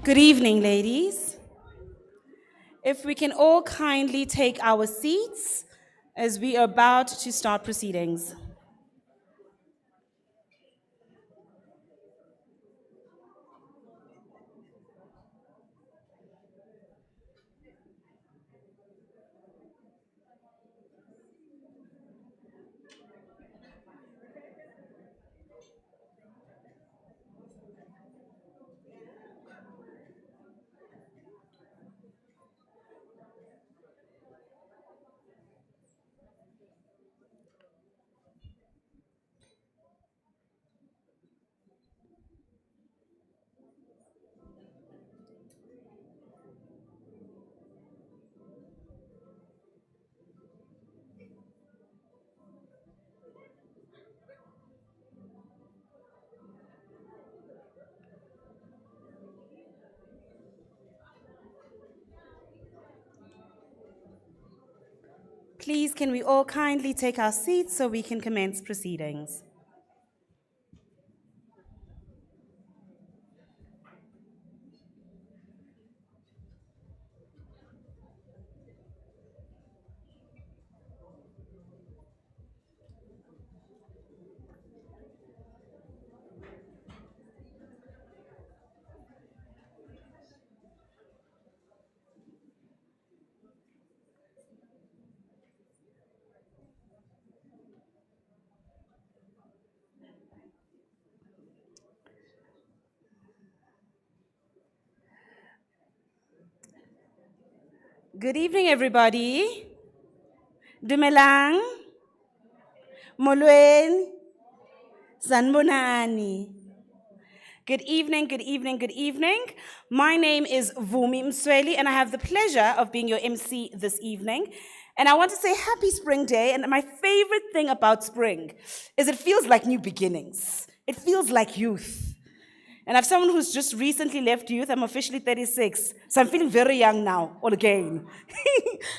Good evening, ladies. If we can all kindly take our seats as we are about to start proceedings. Please, can we all kindly take our seats so we can commence proceedings? Good evening, everybody. Dumelang, Molweni, Sanbonani. Good evening, good evening, good evening. My name is Vumi Msweli, and I have the pleasure of being your MC this evening. And I want to say happy Spring Day, and my favorite thing about spring is it feels like new beginnings. It feels like youth. And as someone who's just recently left youth, I'm officially 36, so I'm feeling very young now, all again,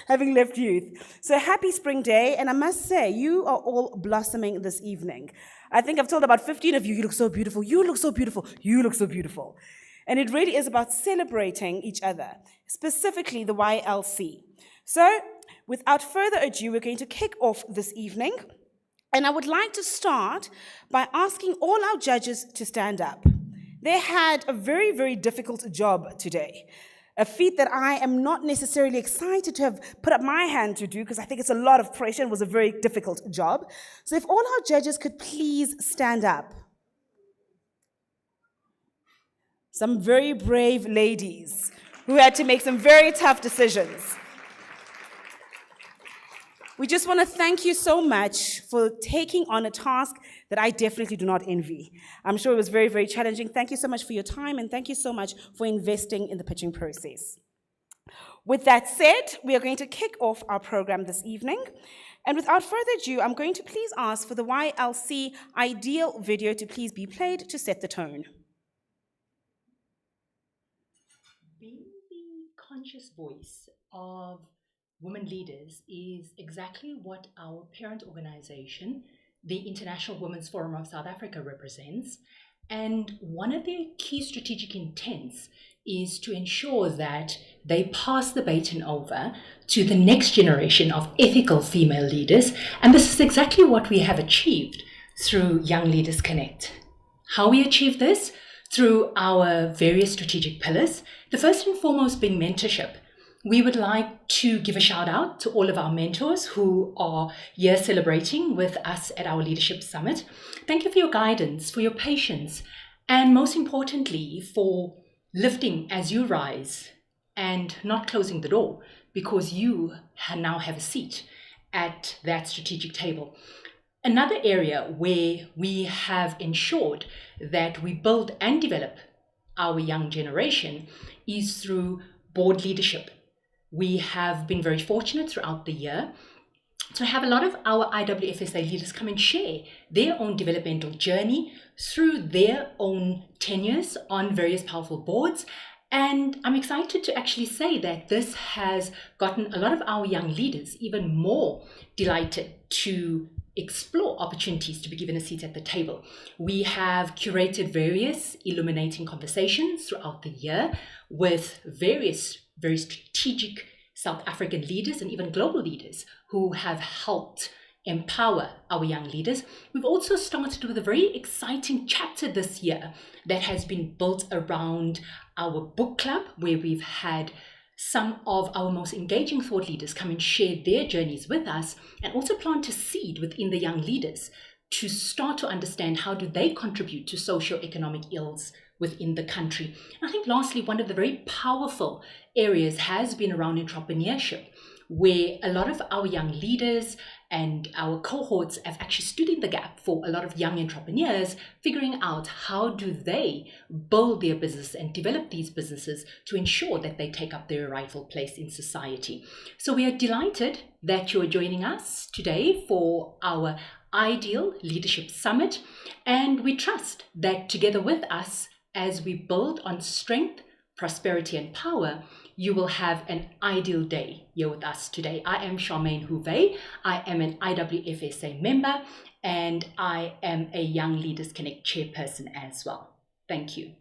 having left youth. So happy Spring Day, and I must say, you are all blossoming this evening. I think I've told about 15 of you, you look so beautiful, you look so beautiful, you look so beautiful. And it really is about celebrating each other, specifically the YLC. So, without further ado, we're going to kick off this evening. And I would like to start by asking all our judges to stand up. They had a very, very difficult job today, a feat that I am not necessarily excited to have put up my hand to do because I think it's a lot of pressure and was a very difficult job. So if all our judges could please stand up. Some very brave ladies who had to make some very tough decisions. We just want to thank you so much for taking on a task that I definitely do not envy. I'm sure it was very, very challenging. Thank you so much for your time, and thank you so much for investing in the pitching process. With that said, we are going to kick off our program this evening. And without further ado, I'm going to please ask for the ylc-ideal video to please be played to set the tone. Being the conscious voice of women leaders is exactly what our parent organization, the International Women's Forum of South Africa, represents. And one of their key strategic intents is to ensure that they pass the baton over to the next generation of ethical female leaders. And this is exactly what we have achieved through Young Leaders Connect. How we achieve this? Through our various strategic pillars. The first and foremost being mentorship. We would like to give a shout out to all of our mentors who are here celebrating with us at our Leadership Summit. Thank you for your guidance, for your patience, and most importantly, for lifting as you rise and not closing the door because you now have a seat at that strategic table. Another area where we have ensured that we build and develop our young generation is through board leadership. We have been very fortunate throughout the year to have a lot of our IWFSA leaders come and share their own developmental journey through their own tenures on various powerful boards. And I'm excited to actually say that this has gotten a lot of our young leaders even more delighted to explore opportunities to be given a seat at the table. We have curated various illuminating conversations throughout the year with various very strategic South African leaders and even global leaders who have helped empower our young leaders. We've also started with a very exciting chapter this year that has been built around our book club, where we've had some of our most engaging thought leaders come and share their journeys with us, and also plant a seed within the young leaders to start to understand how do they contribute to socio-economic ills within the country. And I think lastly, one of the very powerful areas has been around entrepreneurship, where a lot of our young leaders and our cohorts have actually stood in the gap for a lot of young entrepreneurs, figuring out how do they build their business and develop these businesses to ensure that they take up their rightful place in society. So we are delighted that you are joining us today for our Ideal Leadership Summit, and we trust that together with us, as we build on strength, prosperity and power, you will have an ideal day here with us today. I am Charmaine Houvet. I am an IWFSA member, and I am a Young Leaders Connect chairperson as well. Thank you.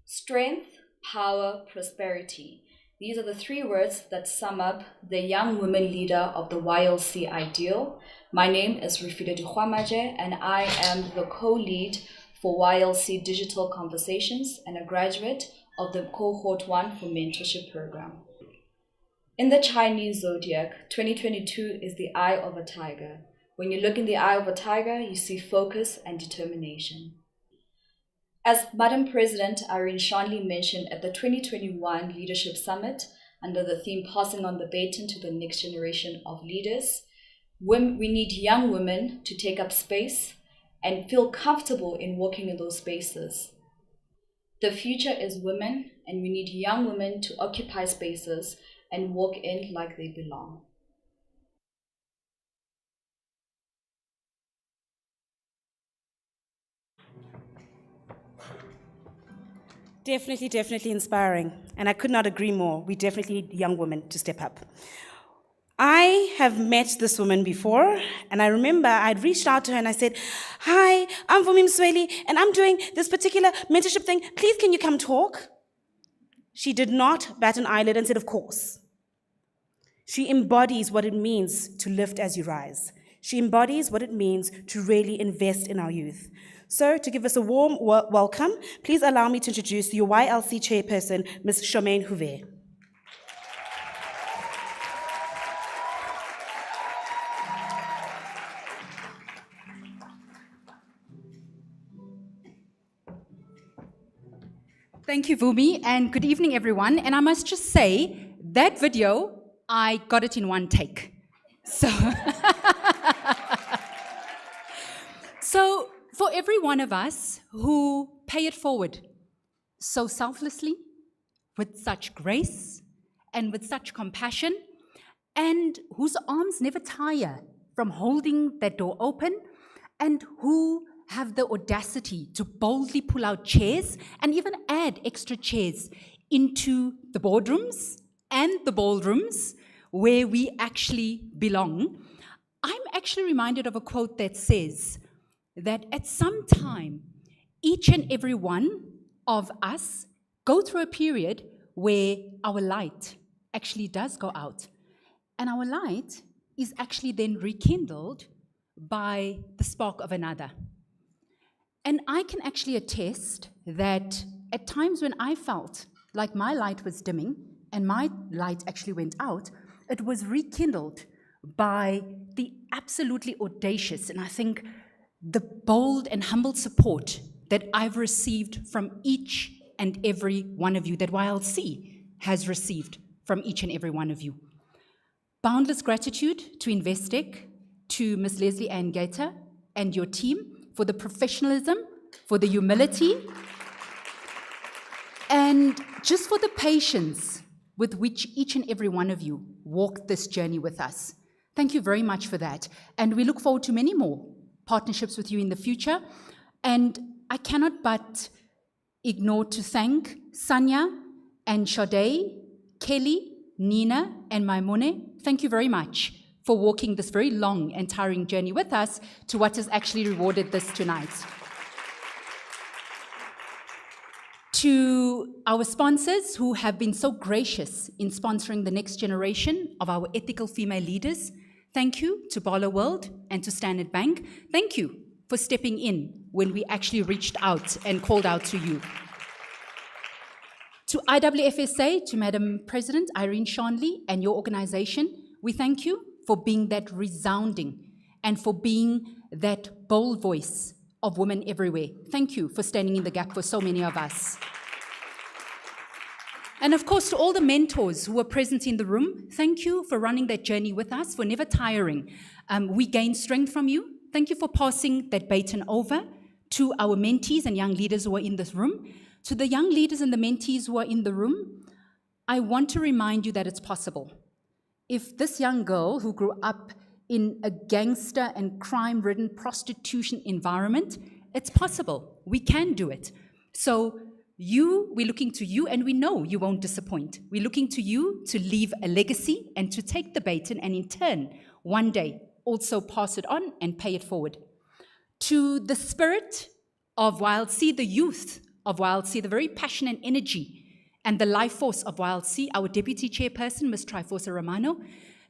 Strength, power, prosperity. These are the three words that sum up the young women leader of the ylc-ideal. My name is Rufida Duhwamaje, and I am the co-lead for YLC Digital Conversations and a graduate of the Cohort 1 for Mentorship Program. In the Chinese zodiac, 2022 is the eye of a tiger. When you look in the eye of a tiger, you see focus and determination. As Madam President Irene Shanley mentioned at the 2021 Leadership Summit, under the theme Passing on the Baton to the Next Generation of Leaders, we need young women to take up space and feel comfortable in walking in those spaces. The future is women, and we need young women to occupy spaces and walk in like they belong. Definitely, definitely inspiring. And I could not agree more. We definitely need young women to step up. I have met this woman before, and I remember I'd reached out to her and I said, "Hi, I'm Vumi Msweli, and I'm doing this particular mentorship thing. Please, can you come talk?" She did not bat an eyelid and said, "Of course." She embodies what it means to lift as you rise. She embodies what it means to really invest in our youth. So, to give us a warm welcome, please allow me to introduce your YLC chairperson, Ms. Charmaine Houvet. Thank you, Vumi, and good evening, everyone. And I must just say, that video, I got it in one take. So for every one of us who pay it forward so selflessly, with such grace, and with such compassion, and whose arms never tire from holding that door open, and who have the audacity to boldly pull out chairs and even add extra chairs into the boardrooms and the ballrooms where we actually belong. I'm actually reminded of a quote that says that at some time, each and every one of us go through a period where our light actually does go out. And our light is actually then rekindled by the spark of another. And I can actually attest that at times when I felt like my light was dimming and my light actually went out, it was rekindled by the absolutely audacious and I think the bold and humble support that I've received from each and every one of you, that YLC has received from each and every one of you. Boundless gratitude to Investec, to Ms. Leslie Ann Gator and your team for the professionalism, for the humility, and just for the patience with which each and every one of you walked this journey with us. Thank you very much for that. And we look forward to many more partnerships with you in the future. And I cannot but ignore to thank Sanya and Sade, Kelly, Nina, and Maimone. Thank you very much for walking this very long and tiring journey with us to what has actually rewarded this tonight. To our sponsors who have been so gracious in sponsoring the next generation of our ethical female leaders, thank you to Barlow World and to Standard Bank. Thank you for stepping in when we actually reached out and called out to you. To IWFSA, to Madam President Irene Shanley and your organization, we thank you for being that resounding and for being that bold voice of women everywhere. Thank you for standing in the gap for so many of us. And of course, to all the mentors who were present in the room, thank you for running that journey with us, for never tiring. We gained strength from you. Thank you for passing that baton over to our mentees and young leaders who are in this room. To the young leaders and the mentees who are in the room, I want to remind you that it's possible. If this young girl who grew up in a gangster and crime-ridden prostitution environment, it's possible. We can do it. So we're looking to you, and we know you won't disappoint. We're looking to you to leave a legacy and to take the baton and in turn, one day, also pass it on and pay it forward. To the spirit of YLC, the youth of YLC, the very passion and energy and the life force of YLC, our Deputy Chairperson, Ms. Triforsa Romano,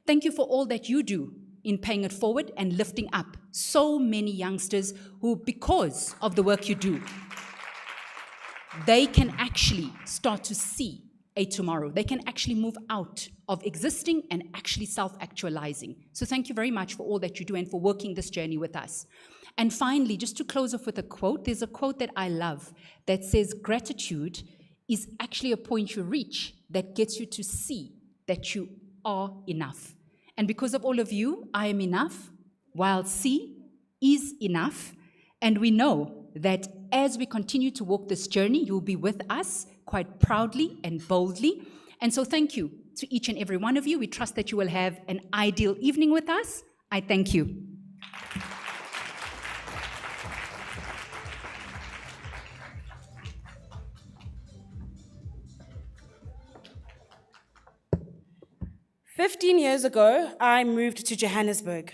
thank you for all that you do in paying it forward and lifting up so many youngsters who, because of the work you do, they can actually start to see a tomorrow. They can actually move out of existing and actually self-actualizing. So thank you very much for all that you do and for working this journey with us. And finally, just to close off with a quote, there's a quote that I love that says, gratitude is actually a point you reach that gets you to see that you are enough. And because of all of you, I am enough, while C is enough. And we know that as we continue to walk this journey, you'll be with us quite proudly and boldly. And so thank you to each and every one of you. We trust that you will have an ideal evening with us. I thank you. 15 years ago, I moved to Johannesburg.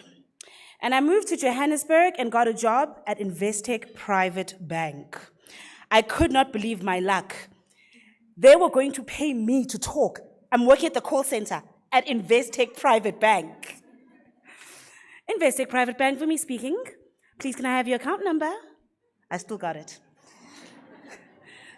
And I moved to Johannesburg and got a job at Investec Private Bank. I could not believe my luck. They were going to pay me to talk. I'm working at the call center at Investec Private Bank. Investec Private Bank, for me speaking. Please, can I have your account number? I still got it.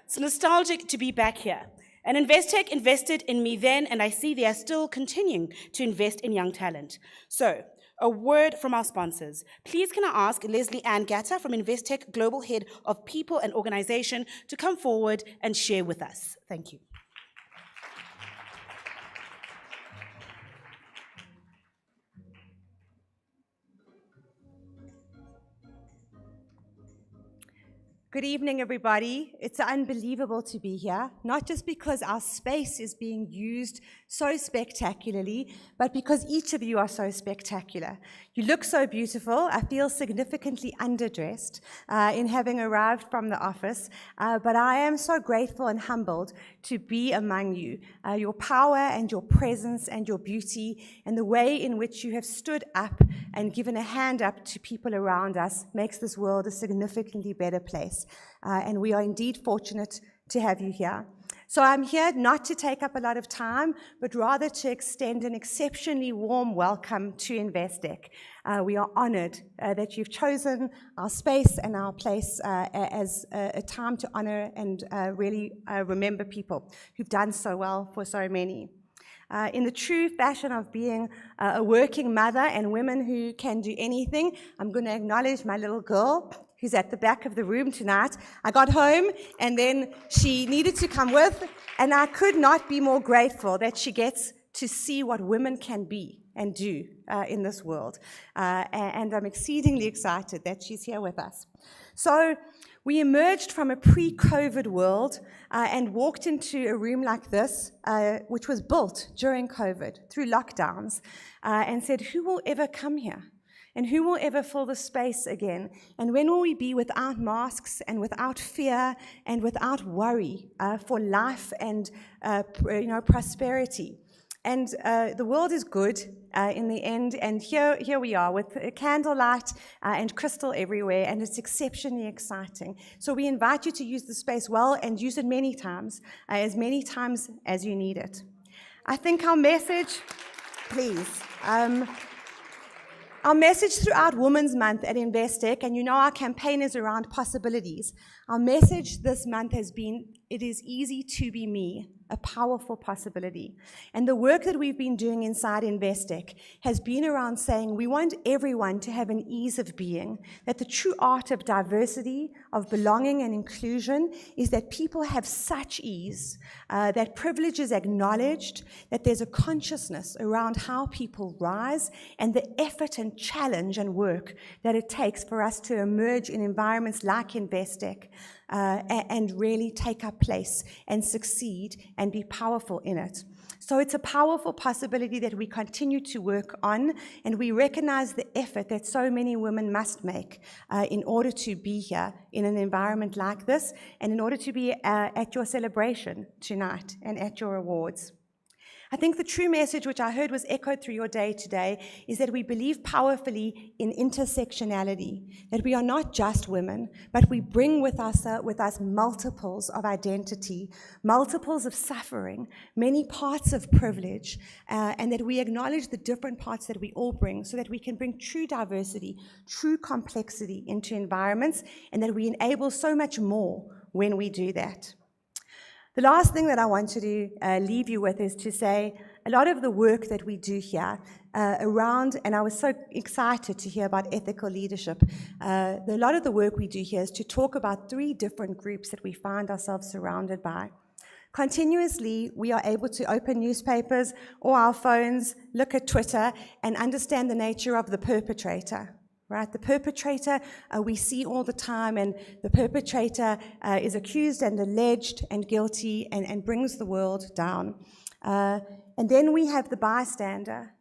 It's nostalgic to be back here. And Investec invested in me then, and I see they are still continuing to invest in young talent. So, a word from our sponsors. Please can I ask Leslie Ann Gatta from Investec Global Head of People and Organization to come forward and share with us. Thank you. Good evening, everybody. It's unbelievable to be here, not just because our space is being used so spectacularly, but because each of you are so spectacular. You look so beautiful. I feel significantly underdressed in having arrived from the office, but I am so grateful and humbled to be among you. Your power and your presence and your beauty and the way in which you have stood up and given a hand up to people around us makes this world a significantly better place. And we are indeed fortunate to have you here. So I'm here not to take up a lot of time, but rather to extend an exceptionally warm welcome to Investec. We are honored that you've chosen our space and our place as a time to honor and really remember people who've done so well for so many. In the true fashion of being a working mother and women who can do anything, I'm going to acknowledge my little girl who's at the back of the room tonight. I got home and then she needed to come with, and I could not be more grateful that she gets to see what women can be and do in this world. And I'm exceedingly excited that she's here with us. So we emerged from a pre-COVID world and walked into a room like this, which was built during COVID through lockdowns, and said, who will ever come here? And who will ever fill the space again? And when will we be without masks and without fear and without worry for life and prosperity? And the world is good in the end, and here we are with candlelight and crystal everywhere, and it's exceptionally exciting. So we invite you to use the space well and use it many times as you need it. I think our message, please, our message throughout Women's Month at Investec, and you know our campaign is around possibilities. Our message this month has been, it is easy to be me, a powerful possibility. And the work that we've been doing inside Investec has been around saying we want everyone to have an ease of being, that the true art of diversity, of belonging and inclusion is that people have such ease, that privilege is acknowledged, that there's a consciousness around how people rise and the effort and challenge and work that it takes for us to emerge in environments like Investec and really take our place and succeed and be powerful in it. So it's a powerful possibility that we continue to work on, and we recognize the effort that so many women must make in order to be here in an environment like this, and in order to be at your celebration tonight and at your awards. I think the true message, which I heard was echoed through your day today, is that we believe powerfully in intersectionality, that we are not just women, but we bring with us multiples of identity, multiples of suffering, many parts of privilege, and that we acknowledge the different parts that we all bring so that we can bring true diversity, true complexity into environments, and that we enable so much more when we do that. The last thing that I want to leave you with is to say a lot of the work that we do here around, and I was so excited to hear about ethical leadership, a lot of the work we do here is to talk about 3 different groups that we find ourselves surrounded by. Continuously, we are able to open newspapers or our phones, look at Twitter, and understand the nature of the perpetrator. Right? The perpetrator we see all the time, and the perpetrator is accused and alleged and guilty and brings the world down. And then we have the bystander,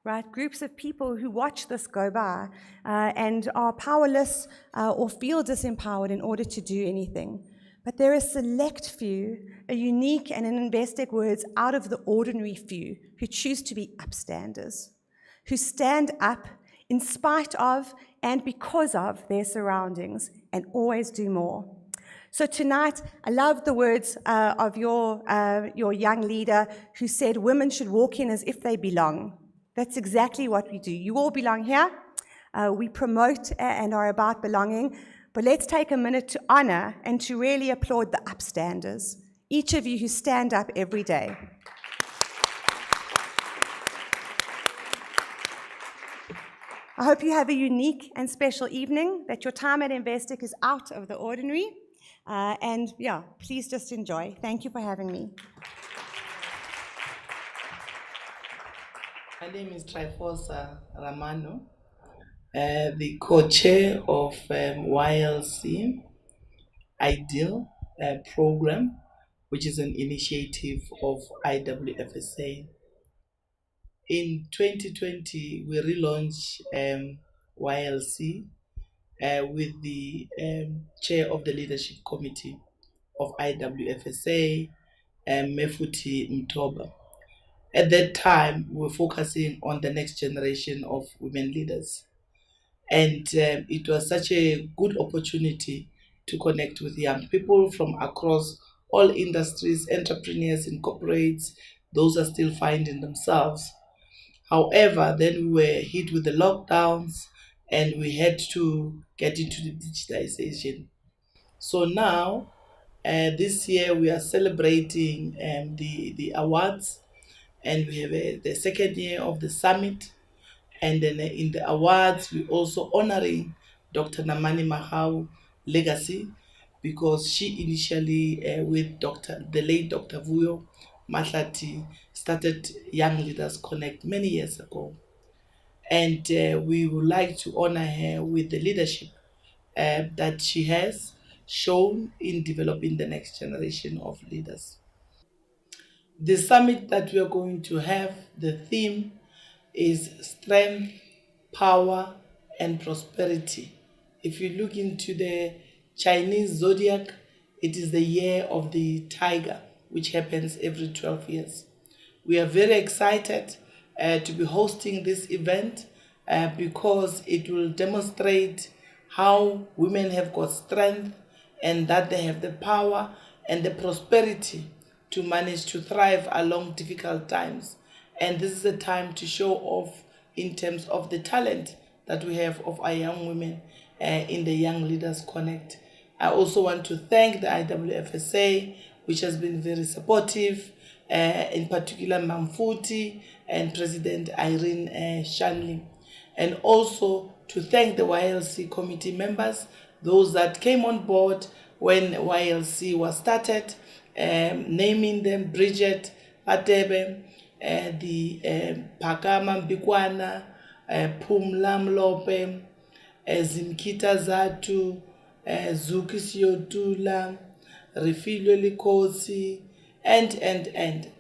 right? Groups of people who watch this go by and are powerless or feel disempowered in order to do anything. But there are a select few, a unique and, in Investec words, out of the ordinary few who choose to be upstanders, who stand up in spite of and because of their surroundings, and always do more. So tonight, I love the words of your young leader who said women should walk in as if they belong. That's exactly what we do. You all belong here. We promote and are about belonging, but let's take a minute to honor and to really applaud the upstanders, each of you who stand up every day. I hope you have a unique and special evening, that your time at Investec is out of the ordinary. And yeah, please just enjoy. Thank you for having me. My name is Trifosa Ramano, the co-chair of ylc-ideal program, which is an initiative of IWFSA. In 2020, we relaunched YLC with the chair of the leadership committee of IWFSA, Mefuti Mtoba. At that time, we were focusing on the next generation of women leaders. And it was such a good opportunity to connect with young people from across all industries, entrepreneurs in corporates. Those are still finding themselves. However, then we were hit with the lockdowns and we had to get into the digitization. So now, this year we are celebrating the awards, and we have the second year of the summit. And then in the awards, we also honoring Dr. Namani Mahau legacy, because she initially, with the late Dr. Vuyo Mahlati, started Young Leaders Connect many years ago. And we would like to honor her with the leadership that she has shown in developing the next generation of leaders. The summit that we are going to have, the theme is strength, power, and prosperity. If you look into the Chinese zodiac, it is the year of the tiger, which happens every 12 years. We are very excited to be hosting this event because it will demonstrate how women have got strength and that they have the power and the prosperity to manage to thrive along difficult times. And this is a time to show off in terms of the talent that we have of our young women in the Young Leaders Connect. I also want to thank the IWFSA, which has been very supportive, in particular Mamfuti and President Irene Shanley. And also to thank the YLC committee members, those that came on board when YLC was started, naming them Bridget Patebe, the Pakama Mbikwana, Pumla Mlope, Zimkita Zatu, Zuki Siotula, Refilwe Likosi, and.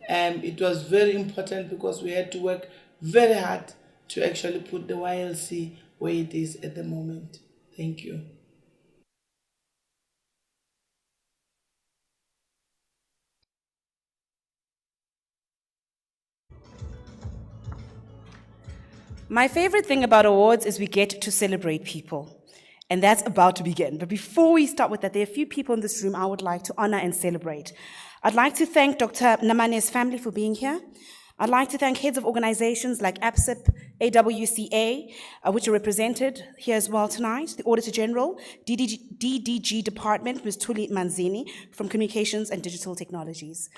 It was very important because we had to work very hard to actually put the YLC where it is at the moment. Thank you. My favorite thing about awards is we get to celebrate people. And that's about to begin. But before we start with that, there are a few people in this room I would like to honor and celebrate. I'd like to thank Dr. Namane's family for being here. I'd like to thank heads of organizations like APSIP, AWCA, which are represented here as well tonight, the Auditor General, DDG Department, Ms. Tuli Manzini from Communications and Digital Technologies.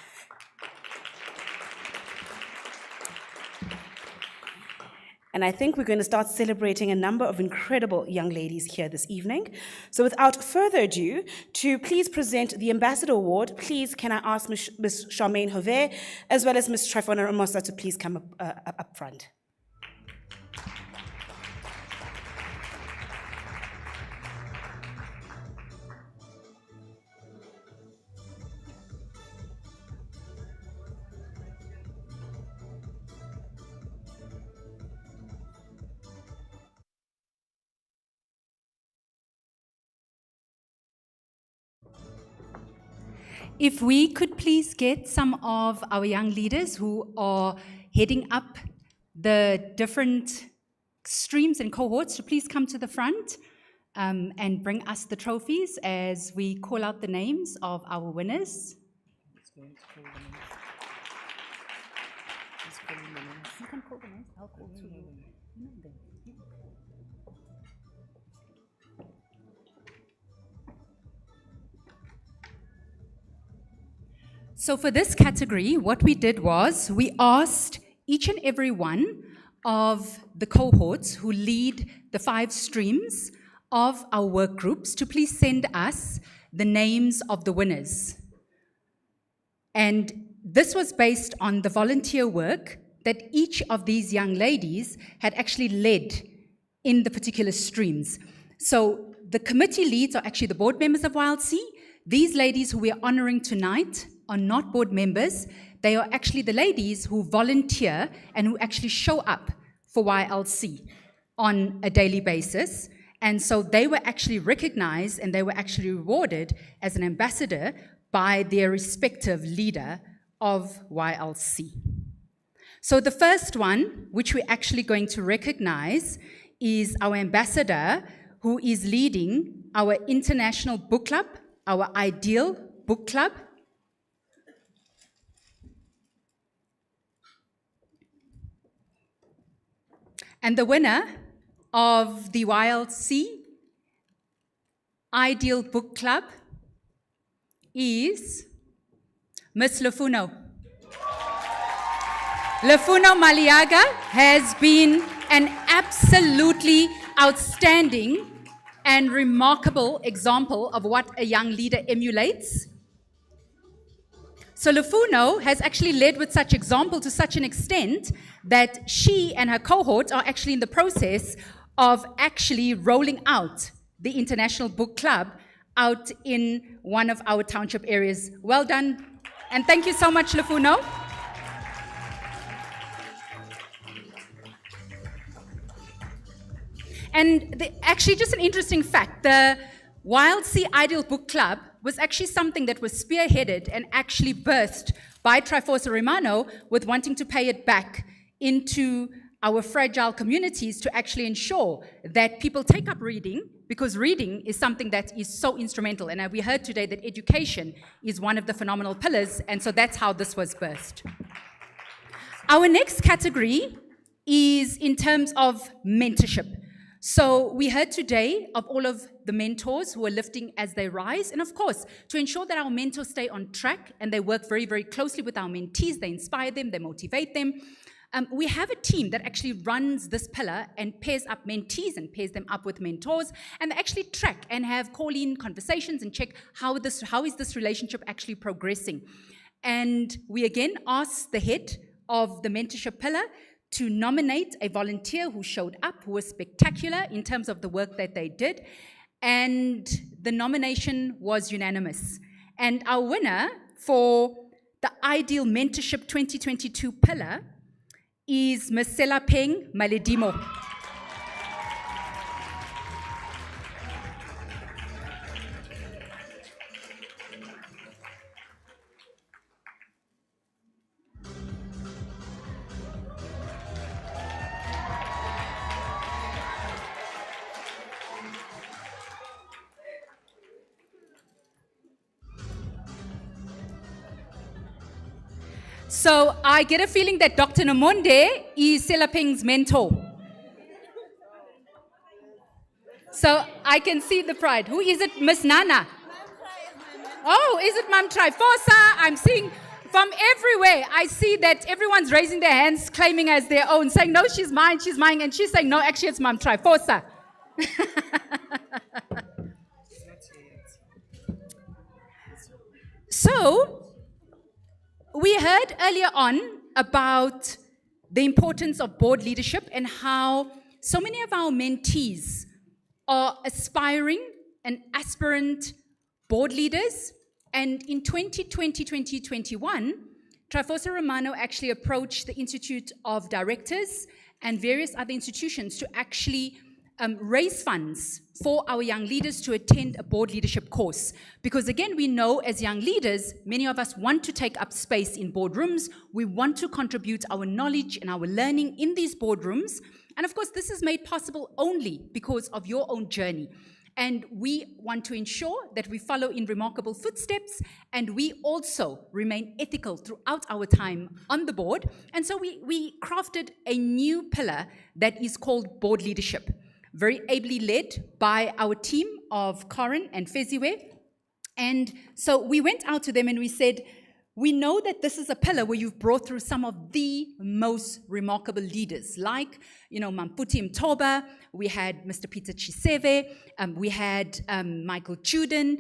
And I think we're going to start celebrating a number of incredible young ladies here this evening. So without further ado, to please present the Ambassador Award, please can I ask Ms. Charmaine Hove, as well as Ms. Trifona Ramosa to please come up front. If we could please get some of our young leaders who are heading up the different streams and cohorts to please come to the front and bring us the trophies as we call out the names of our winners. You can call the names. I'll call to you. So for this category, what we did was we asked each and every one of the cohorts who lead the 5 streams of our work groups to please send us the names of the winners. And this was based on the volunteer work that each of these young ladies had actually led in the particular streams. So the committee leads are actually the board members of YLC. These ladies who we are honoring tonight are not board members. They are actually the ladies who volunteer and who actually show up for YLC on a daily basis. And so they were actually recognized and they were actually rewarded as an ambassador by their respective leader of YLC. So the first one, which we're actually going to recognize, is our ambassador who is leading our international book club, our IDEAL book club. And the winner of the YLC Ideal Book Club is Miss Lefuno. Lefuno Maliaga has been an absolutely outstanding and remarkable example of what a young leader emulates. So Lefuno has actually led with such example to such an extent that she and her cohort are actually in the process of actually rolling out the International Book Club out in one of our township areas. Well done, and thank you so much, Lefuno. And actually, just an interesting fact, the YLC Ideal Book Club was actually something that was spearheaded and actually birthed by Triforce Romano with wanting to pay it back into our fragile communities to actually ensure that people take up reading, because reading is something that is so instrumental. And we heard today that education is one of the phenomenal pillars, and so that's how this was birthed. Our next category is in terms of mentorship. So we heard today of all of the mentors who are lifting as they rise. And of course, to ensure that our mentors stay on track and they work very, very closely with our mentees, they inspire them, they motivate them. We have a team that actually runs this pillar and pairs up mentees and pairs them up with mentors. And they actually track and have call-in conversations and check how is this relationship actually progressing. And we again asked the head of the mentorship pillar to nominate a volunteer who showed up, who was spectacular in terms of the work that they did. And the nomination was unanimous. And our winner for the Ideal Mentorship 2022 pillar is Ms. Selapeng Maledimo. So I get a feeling that Dr. Namonde is Selapeng's mentor. So I can see the pride. Who is it? Miss Nana? Oh, is it Mam Triforsa? I'm seeing from everywhere. I see that everyone's raising their hands, claiming as their own, saying, no, she's mine, and she's saying, no, actually it's Mam Triforsa. So, we heard earlier on about the importance of board leadership and how so many of our mentees are aspiring and aspirant board leaders. And in 2020-2021, Triforce Romano actually approached the Institute of Directors and various other institutions to actually raise funds for our young leaders to attend a board leadership course. Because again, we know as young leaders, many of us want to take up space in boardrooms. We want to contribute our knowledge and our learning in these boardrooms. And of course, this is made possible only because of your own journey. And we want to ensure that we follow in remarkable footsteps, and we also remain ethical throughout our time on the board. And so we crafted a new pillar that is called board leadership, very ably led by our team of Corin and Feziwe. And so we went out to them and we said, we know that this is a pillar where you've brought through some of the most remarkable leaders, like, Mamputi Mtoba, we had Mr. Peter Chiseve, we had Michael Juden,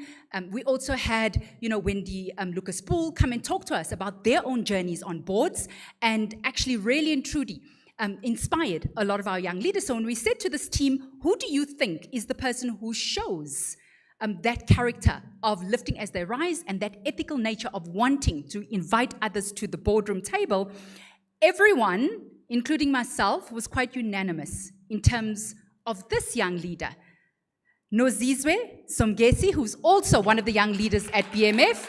we also had, Wendy Lucas Poole come and talk to us about their own journeys on boards, and actually really and truly inspired a lot of our young leaders. So when we said to this team, who do you think is the person who shows that character of lifting as they rise and that ethical nature of wanting to invite others to the boardroom table, everyone, including myself, was quite unanimous in terms of this young leader. Nozizwe Somgesi, who's also one of the young leaders at BMF,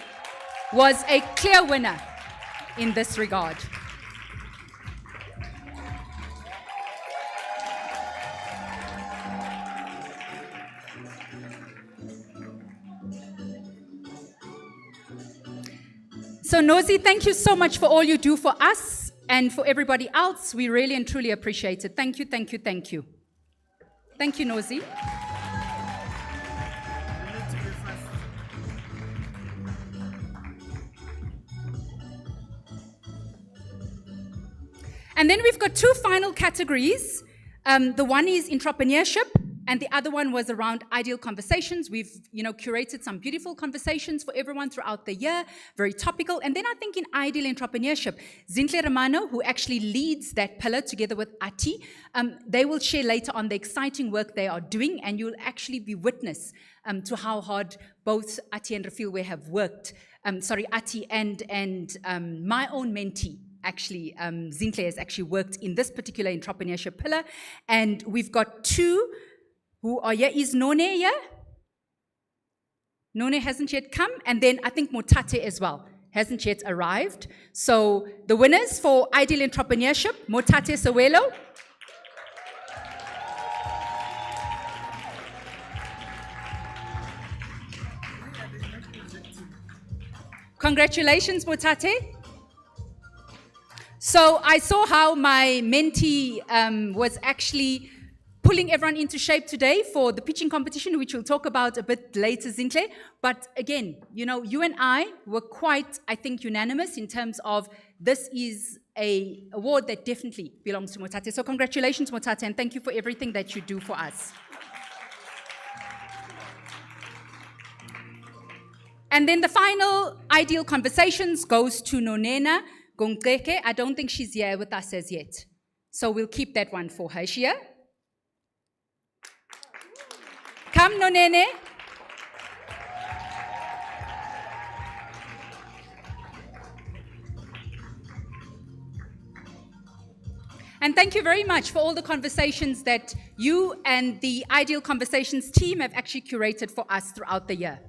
was a clear winner in this regard. So Nozi, thank you so much for all you do for us and for everybody else. We really and truly appreciate it. Thank you, thank you, thank you. Thank you, Nozi. And then we've got two final categories. The one is entrepreneurship, and the other one was around ideal conversations. We've, curated some beautiful conversations for everyone throughout the year, very topical. And then I think in ideal entrepreneurship, Zintle Romano, who actually leads that pillar together with Ati, they will share later on the exciting work they are doing, and you'll actually be witness to how hard both Ati and Refilwe have worked. Ati and my own mentee, actually, Zintle has actually worked in this particular entrepreneurship pillar. And we've got two who are here. Is None here? None hasn't yet come, and then I think Motate as well hasn't yet arrived. So the winners for Ideal Entrepreneurship, Motate Sowelo. Congratulations, Motate. So I saw how my mentee was actually pulling everyone into shape today for the pitching competition, which we'll talk about a bit later, Zinhle. But again, you and I were quite, I think, unanimous in terms of this is an award that definitely belongs to Motate. So congratulations, Motate, and thank you for everything that you do for us. And then the final Ideal Conversations goes to Nonena Gongeke. I don't think she's here with us as yet. So we'll keep that one for her. Is she here? Come, Nonene. And thank you very much for all the conversations that you and the Ideal Conversations team have actually curated for us throughout the year.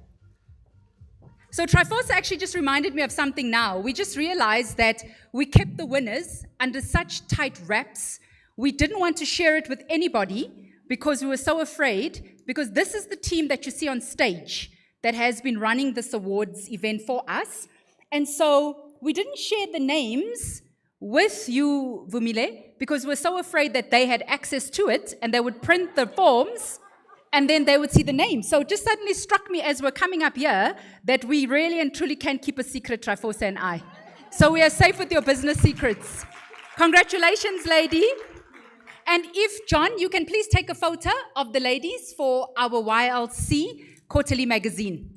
So Triforce actually just reminded me of something now. We just realized that we kept the winners under such tight wraps. We didn't want to share it with anybody because we were so afraid, because this is the team that you see on stage that has been running this awards event for us. And so we didn't share the names with you, Vumile, because we're so afraid that they had access to it and they would print the forms and then they would see the names. So it just suddenly struck me as we're coming up here that we really and truly can keep a secret, Triforce and I. So we are safe with your business secrets. Congratulations, lady. And if, John, you can please take a photo of the ladies for our YLC quarterly magazine.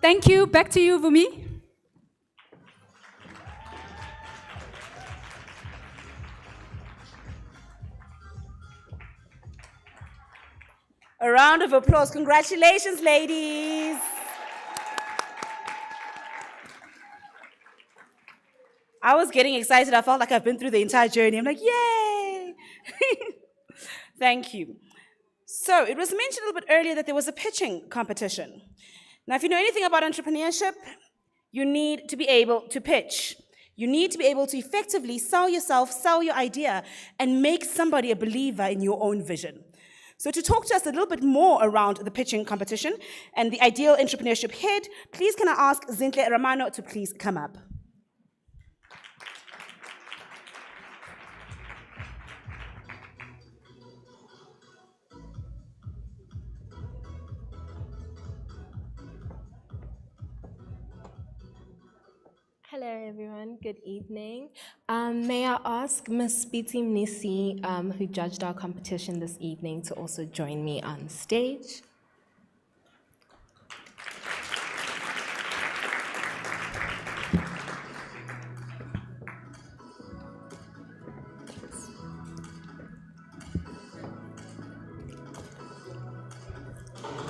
Thank you. Back to you, Vumi. A round of applause. Congratulations, ladies. I was getting excited. I felt like I've been through the entire journey. I'm like, yay! Thank you. So it was mentioned a little bit earlier that there was a pitching competition. Now, if you know anything about entrepreneurship, you need to be able to pitch. You need to be able to effectively sell yourself, sell your idea, and make somebody a believer in your own vision. So to talk to us a little bit more around the pitching competition and the Ideal Entrepreneurship Head, please can I ask Zinhle Ramano to please come up. Hello everyone, good evening. May I ask Ms. Biti Mnisi, who judged our competition this evening, to also join me on stage?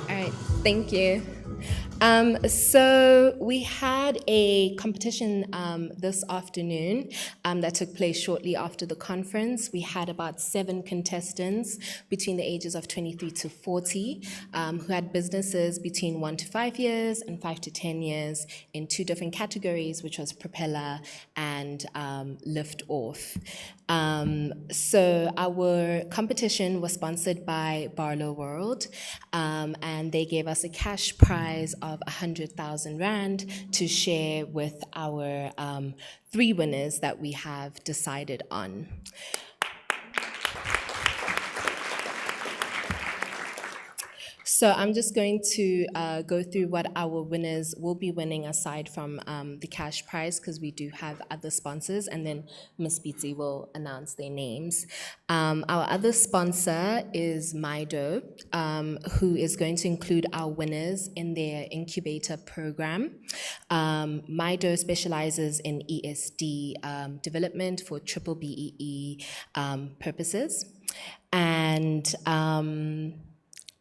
All right, thank you. So we had a competition this afternoon that took place shortly after the conference. We had about 7 contestants between the ages of 23 to 40 who had businesses between 1 to 5 years and 5 to 10 years in 2 different categories, which was propeller and lift off. So our competition was sponsored by Barlow World, and they gave us a cash prize of 100,000 Rand to share with our 3 winners that we have decided on. So I'm just going to go through what our winners will be winning aside from the cash prize, because we do have other sponsors, and then Ms. Biti will announce their names. Our other sponsor is Mido, who is going to include our winners in their incubator program. Mido specializes in ESD development for triple BEE purposes. And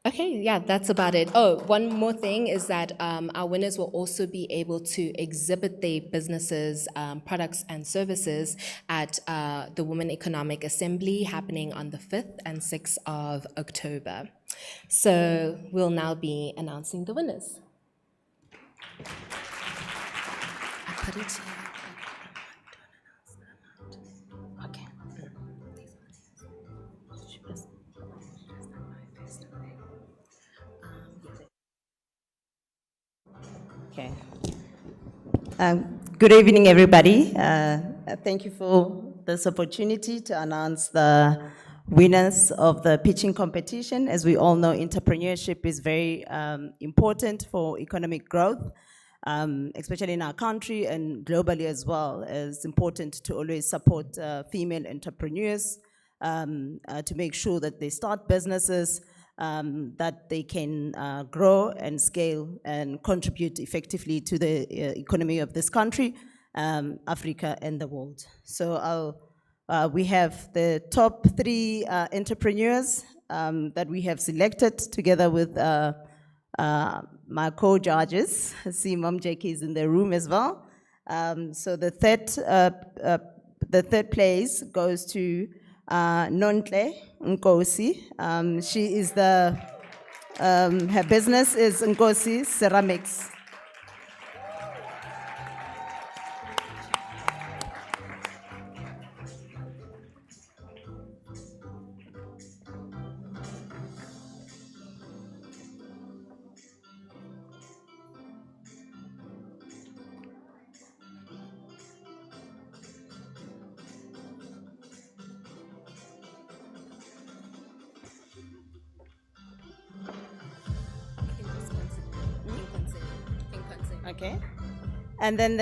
Okay, yeah, that's about it. Oh, one more thing is that our winners will also be able to exhibit their businesses, products, and services at the Women Economic Assembly happening on the 5th and 6th of October. So we'll now be announcing the winners. I put it here. Okay. Okay. Good evening, everybody. Thank you for this opportunity to announce the winners of the pitching competition. As we all know, entrepreneurship is very important for economic growth, especially in our country and globally as well. It's important to always support female entrepreneurs to make sure that they start businesses, that they can grow and scale and contribute effectively to the economy of this country, Africa, and the world. So we have the top 3 entrepreneurs that we have selected together with my co-judges. I see Mom Jackie is in the room as well. So the third place goes to Nontle Nkosi. She is her business is Nkosi Ceramics. Okay. And then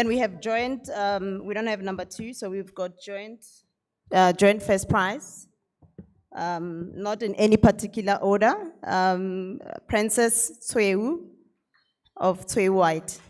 we have joint. We don't have number 2, so we've got joint first prize. Not in any particular order. Princess Tsweu of Tsweu White.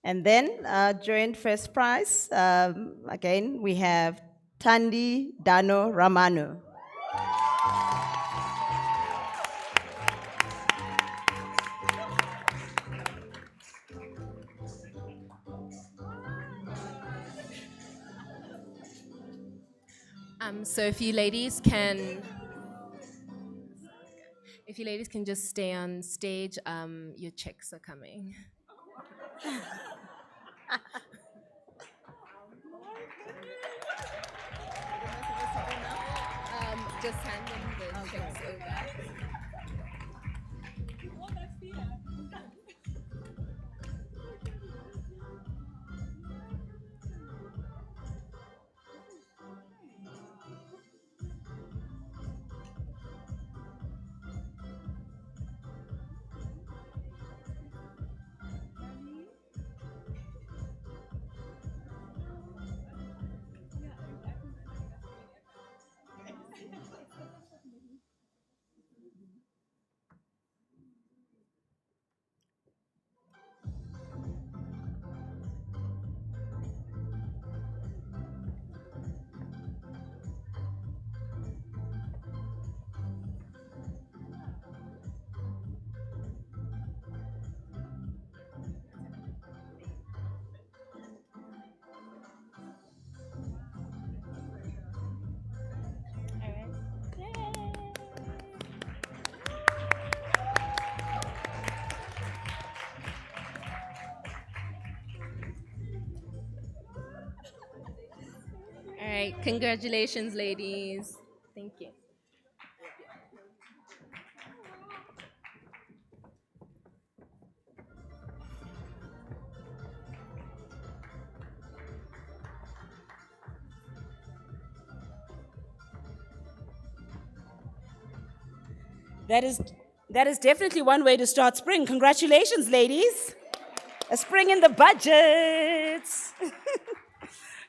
And then joint first prize, again, we have Tandi Dano Ramano. So if you ladies can just stay on stage, your checks are coming. Just hand them the checks over. All right, congratulations, ladies. Thank you. That is definitely one way to start spring. Congratulations, ladies. A spring in the budget.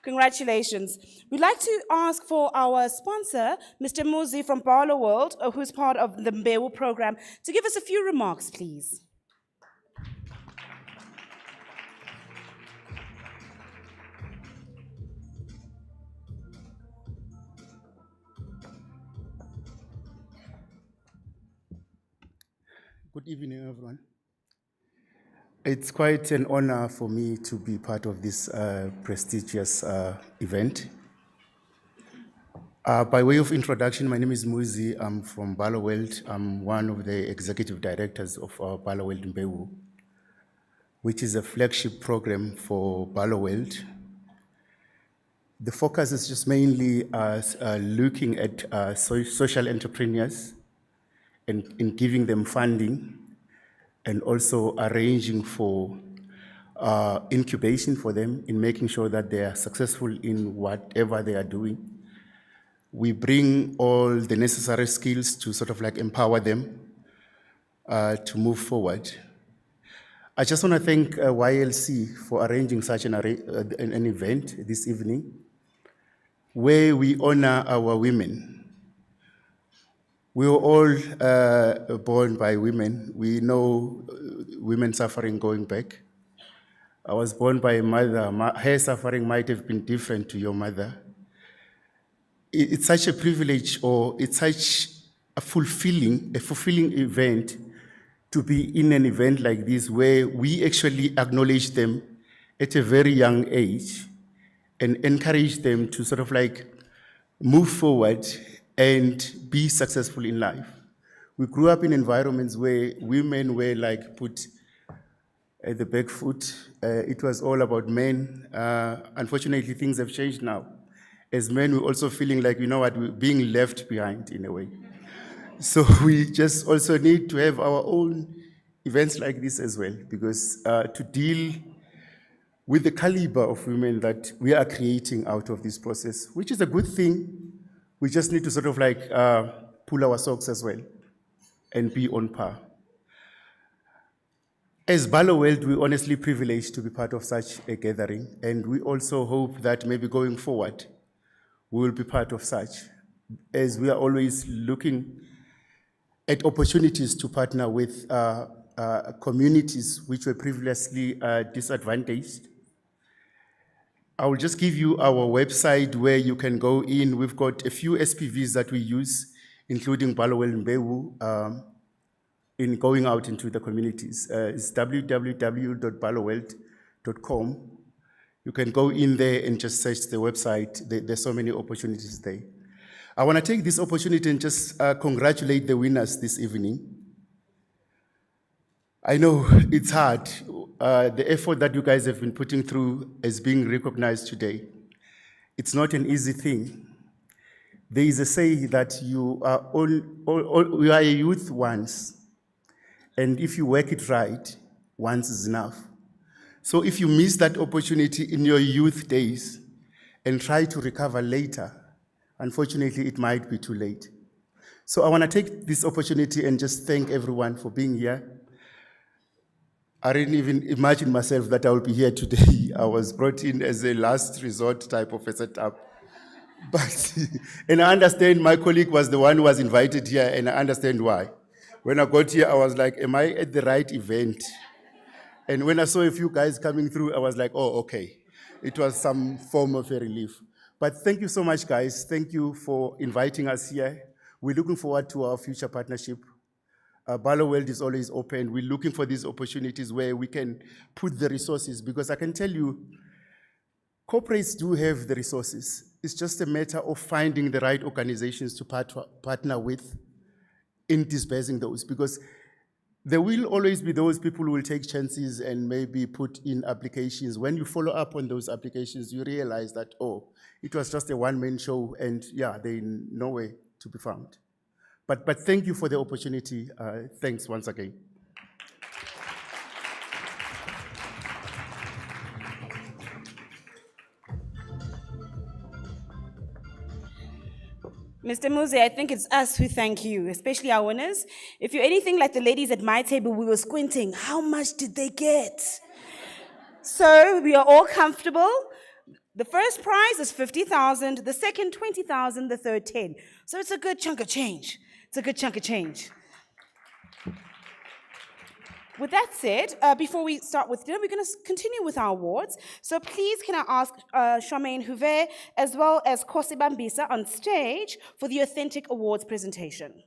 Congratulations. We'd like to ask for our sponsor, Mr. Muzi from Barlow World, who's part of the Mbewu program, to give us a few remarks, please. Good evening, everyone. It's quite an honor for me to be part of this prestigious event. By way of introduction, my name is Muzi. I'm from Barlow World. I'm one of the executive directors of Barlow World Mbewu, which is a flagship program for Barlow World. The focus is just mainly looking at social entrepreneurs and in giving them funding, and also arranging for incubation for them in making sure that they are successful in whatever they are doing. We bring all the necessary skills to sort of like empower them to move forward. I just want to thank YLC for arranging such an event this evening, where we honor our women. We were all born by women. We know women suffering going back. I was born by a mother. Her suffering might have been different to your mother. It's such a privilege, or it's such a fulfilling event to be in an event like this, where we actually acknowledge them at a very young age and encourage them to sort of like move forward and be successful in life. We grew up in environments where women were like put at the back foot. It was all about men. Unfortunately, things have changed now. As men, we're also feeling like, you know what, we're being left behind in a way. So we just also need to have our own events like this as well, because to deal with the caliber of women that we are creating out of this process, which is a good thing. We just need to sort of like pull our socks as well and be on par. As Barlow World, we're honestly privileged to be part of such a gathering, and we also hope that maybe going forward, we will be part of such, as we are always looking at opportunities to partner with communities which were previously disadvantaged. I will just give you our website where you can go in. We've got a few SPVs that we use, including Barlow World Mbewu, in going out into the communities. It's www.barlowworld.com. You can go in there and just search the website. There's so many opportunities there. I want to take this opportunity and just congratulate the winners this evening. I know it's hard. The effort that you guys have been putting through is being recognized today. It's not an easy thing. There is a saying that you are a youth once, and if you work it right, once is enough. So if you miss that opportunity in your youth days and try to recover later, unfortunately, it might be too late. So I want to take this opportunity and just thank everyone for being here. I didn't even imagine myself that I would be here today. I was brought in as a last resort type of a setup. But, and I understand my colleague was the one who was invited here, and I understand why. When I got here, I was like, am I at the right event? And when I saw a few guys coming through, I was like, oh, okay. It was some form of a relief. But thank you so much, guys. Thank you for inviting us here. We're looking forward to our future partnership. Barlow World is always open. We're looking for these opportunities where we can put the resources, because I can tell you, corporates do have the resources. It's just a matter of finding the right organizations to partner with in disbursing those, because there will always be those people who will take chances and maybe put in applications. When you follow up on those applications, you realize that, oh, it was just a one-man show, and yeah, they're nowhere to be found. But thank you for the opportunity. Thanks once again. Mr. Muzi, I think it's us who thank you, especially our winners. If you're anything like the ladies at my table, we were squinting. How much did they get? So we are all comfortable. The first prize is 50,000, the second 20,000, the third 10. So it's a good chunk of change. It's a good chunk of change. With that said, before we start with dinner, we're going to continue with our awards. So please can I ask Charmaine Huvet as well as Kosi Bambisa on stage for the Authentic Awards presentation.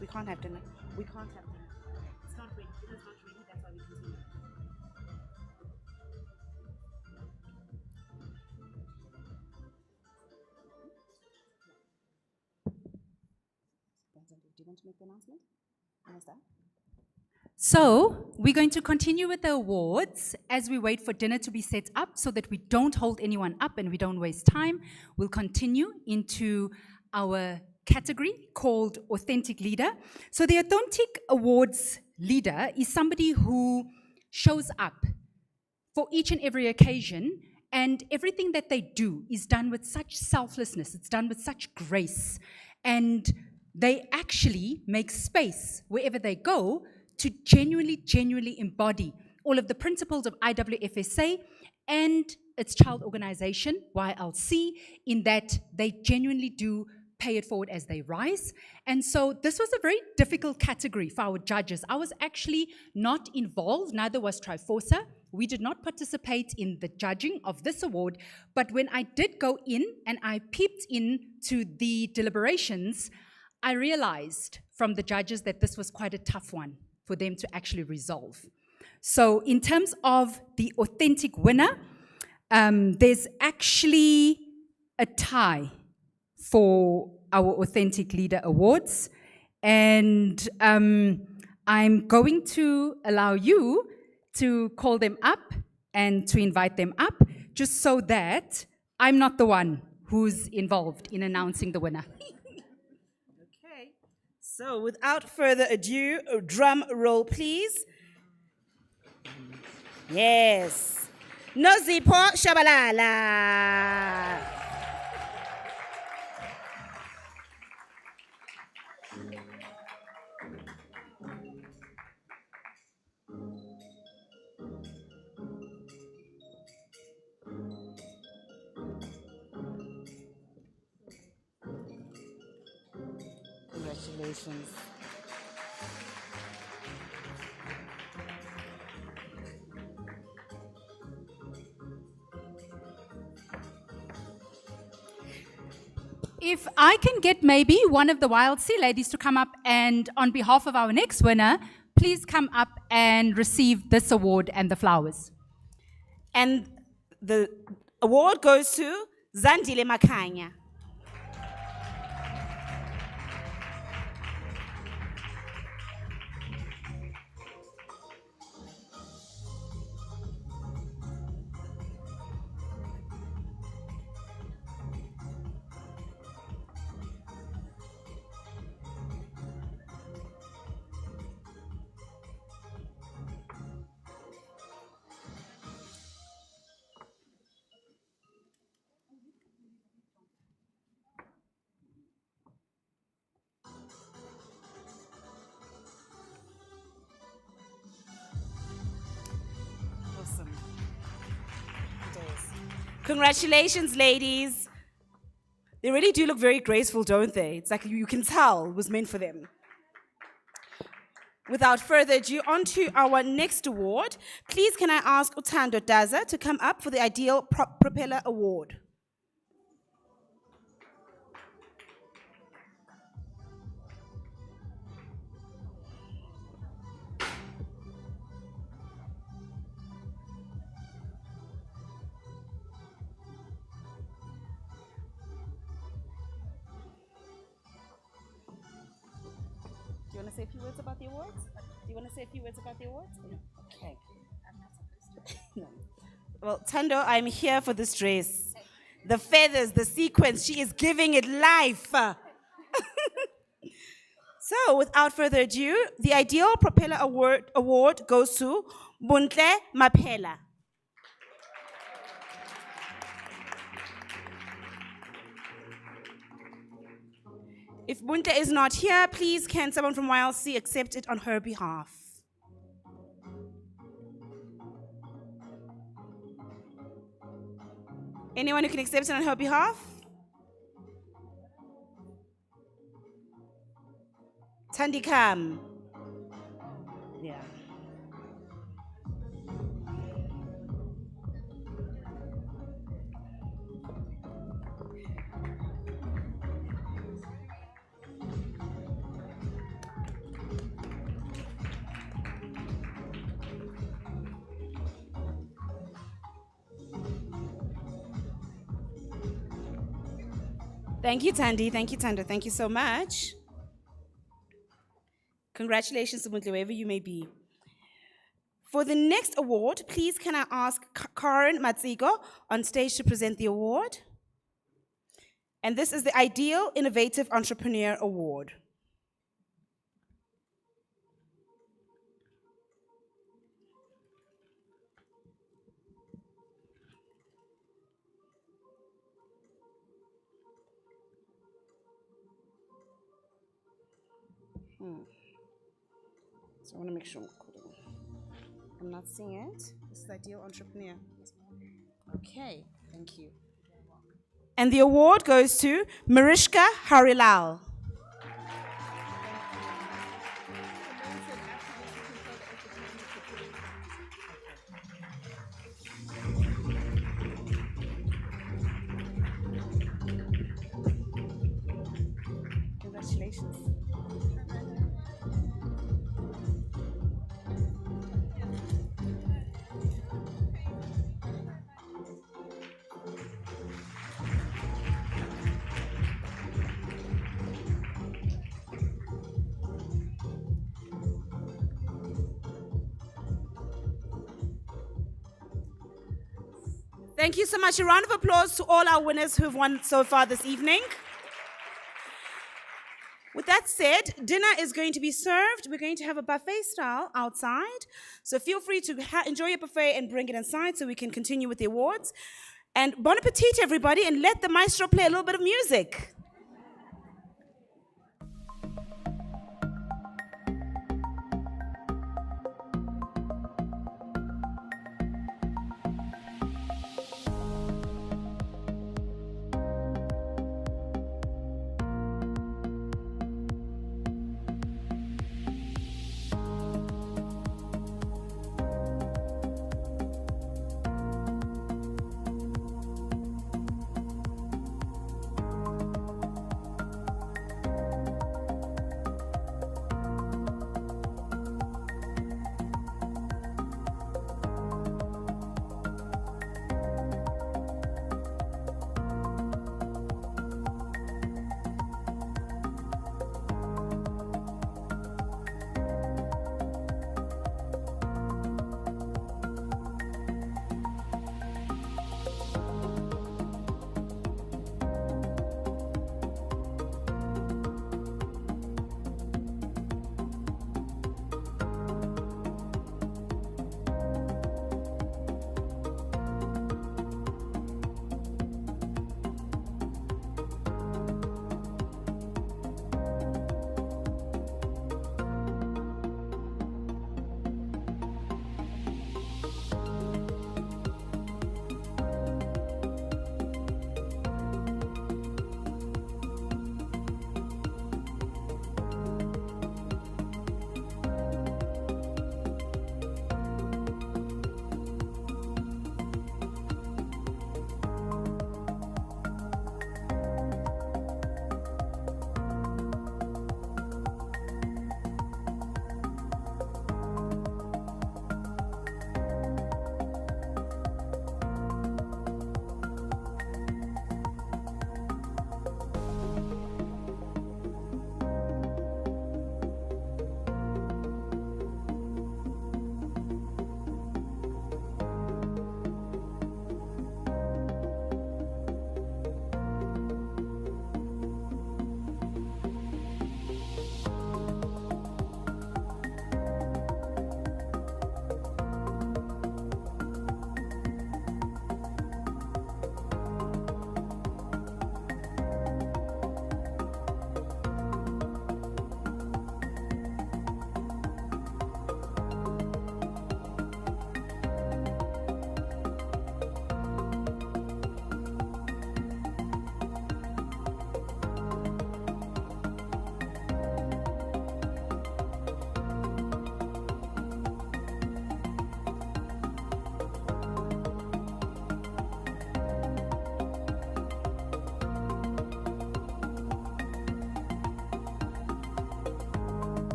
We can't have dinner. We can't have dinner. It's not ready. Dinner's not ready. That's why we continue. Do you want to make the announcement? So, we're going to continue with the awards as we wait for dinner to be set up so that we don't hold anyone up and we don't waste time. We'll continue into our category called Authentic Leader. So the Authentic Awards leader is somebody who shows up for each and every occasion, and everything that they do is done with such selflessness, it's done with such grace, and they actually make space wherever they go to genuinely embody all of the principles of IWFSA and its child organization, YLC, in that they genuinely do pay it forward as they rise. And so this was a very difficult category for our judges. I was actually not involved, neither was Triforsa. We did not participate in the judging of this award, but when I did go in and I peeped into the deliberations, I realized from the judges that this was quite a tough one for them to actually resolve. So in terms of the authentic winner, there's actually a tie for our Authentic Leader Awards. And I'm going to allow you to call them up and to invite them up, just so that I'm not the one who's involved in announcing the winner. Okay. So without further ado, a drum roll, please. Yes. Nozipho Shabalala. Congratulations. If I can get maybe one of the YLC ladies to come up and on behalf of our next winner, please come up and receive this award and the flowers. And the award goes to Zandile Makanya. Awesome. It is. Congratulations, ladies. They really do look very graceful, don't they? It's like you can tell it was meant for them. Without further ado, on to our next award. Please can I ask Utando Daza to come up for the Ideal Propeller Award. Do you want to say a few words about the awards? Do you want to say a few words about the awards? No. Okay. No. Well, Tando, I'm here for this dress. The feathers, the sequins, she is giving it life. So, without further ado, the Ideal Propeller Award goes to Buntle Mapela. If Buntle is not here, please can someone from YLC accept it on her behalf? Anyone who can accept it on her behalf? Tandikam. Yeah. Thank you, Tandy. Thank you, Tando. Thank you so much. Congratulations, Ubuntu, wherever you may be. For the next award, please can I ask Karen Matsigo on stage to present the award? And this is the Ideal Innovative Entrepreneur Award. So I want to make sure I'm not seeing it. This is Ideal Entrepreneur. Okay, thank you. And the award goes to Marishka Harilal. Congratulations. Thank you so much. A round of applause to all our winners who've won so far this evening. With that said, dinner is going to be served. We're going to have a buffet style outside. So feel free to enjoy your buffet and bring it inside so we can continue with the awards. And bon appetit, everybody, and let the maestro play a little bit of music.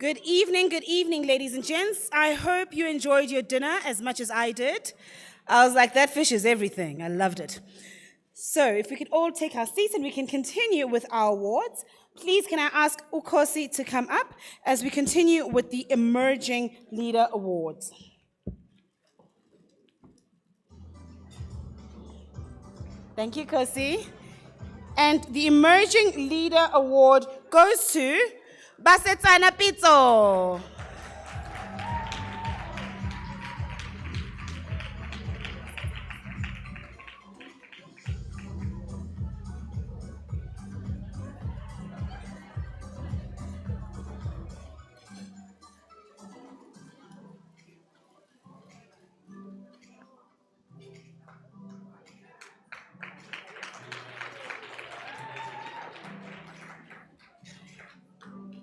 Good evening, ladies and gents. I hope you enjoyed your dinner as much as I did. I was like, that fish is everything. I loved it. So if we could all take our seats and we can continue with our awards. Please, can I ask Ukosi to come up as we continue with the Emerging Leader Awards. Thank you, Kosi. And the Emerging Leader Award goes to Basetsana Pizzo.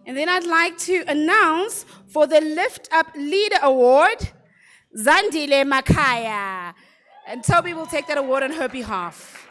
And then I'd like to announce for the Lift Up Leader Award, Zandile Makaya. And Toby will take that award on her behalf.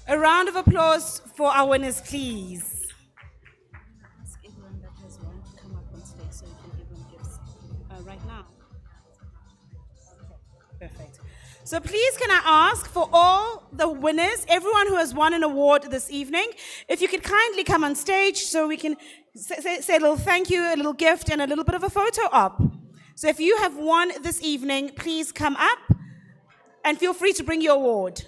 A round of applause for our winners, please. Ask everyone that has one to come up on stage so we can give them gifts right now. Okay, perfect. So please can I ask for all the winners, everyone who has won an award this evening, if you could kindly come on stage so we can say a little thank you, a little gift, and a little bit of a photo op. So if you have won this evening, please come up and feel free to bring your award.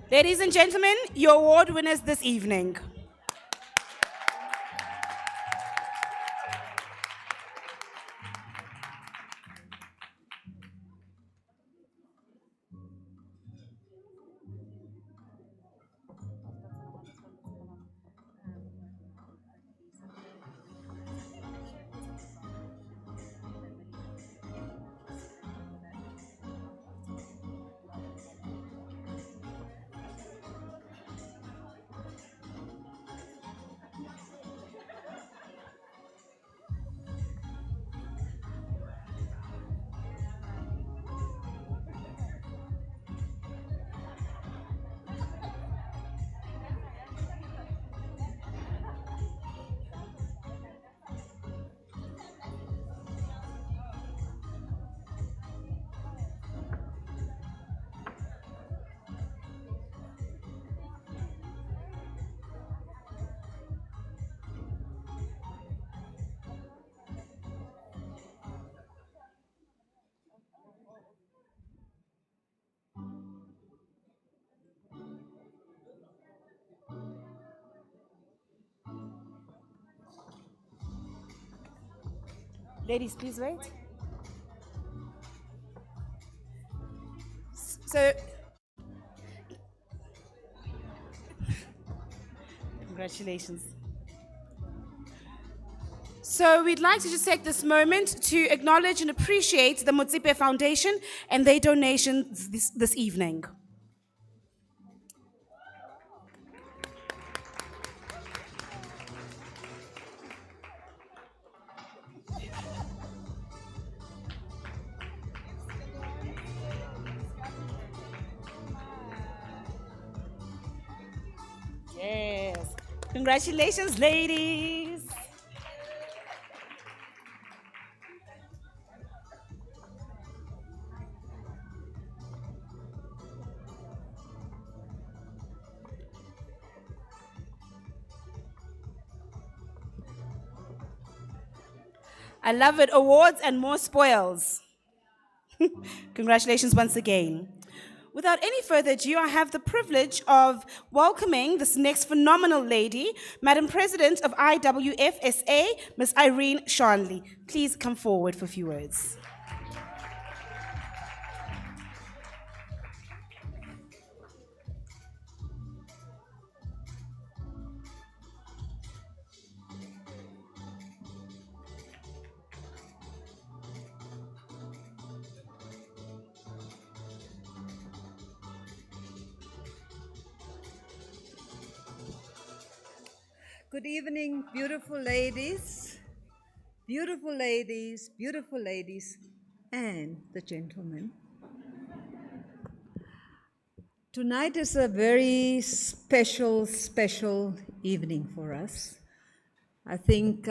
Ladies and gentlemen, your award winners this evening. Ladies, please wait. So, congratulations. So we'd like to just take this moment to acknowledge and appreciate the Motsepe Foundation and their donations this evening. Yes. Congratulations, ladies. I love it. Awards and more spoils. Congratulations once again. Without any further ado, I have the privilege of welcoming this next phenomenal lady, Madam President of IWFSA, Ms. Irene Shanley. Please come forward for a few words. Good evening, beautiful ladies, beautiful ladies, beautiful ladies, and the gentlemen. Tonight is a very special evening for us. I think,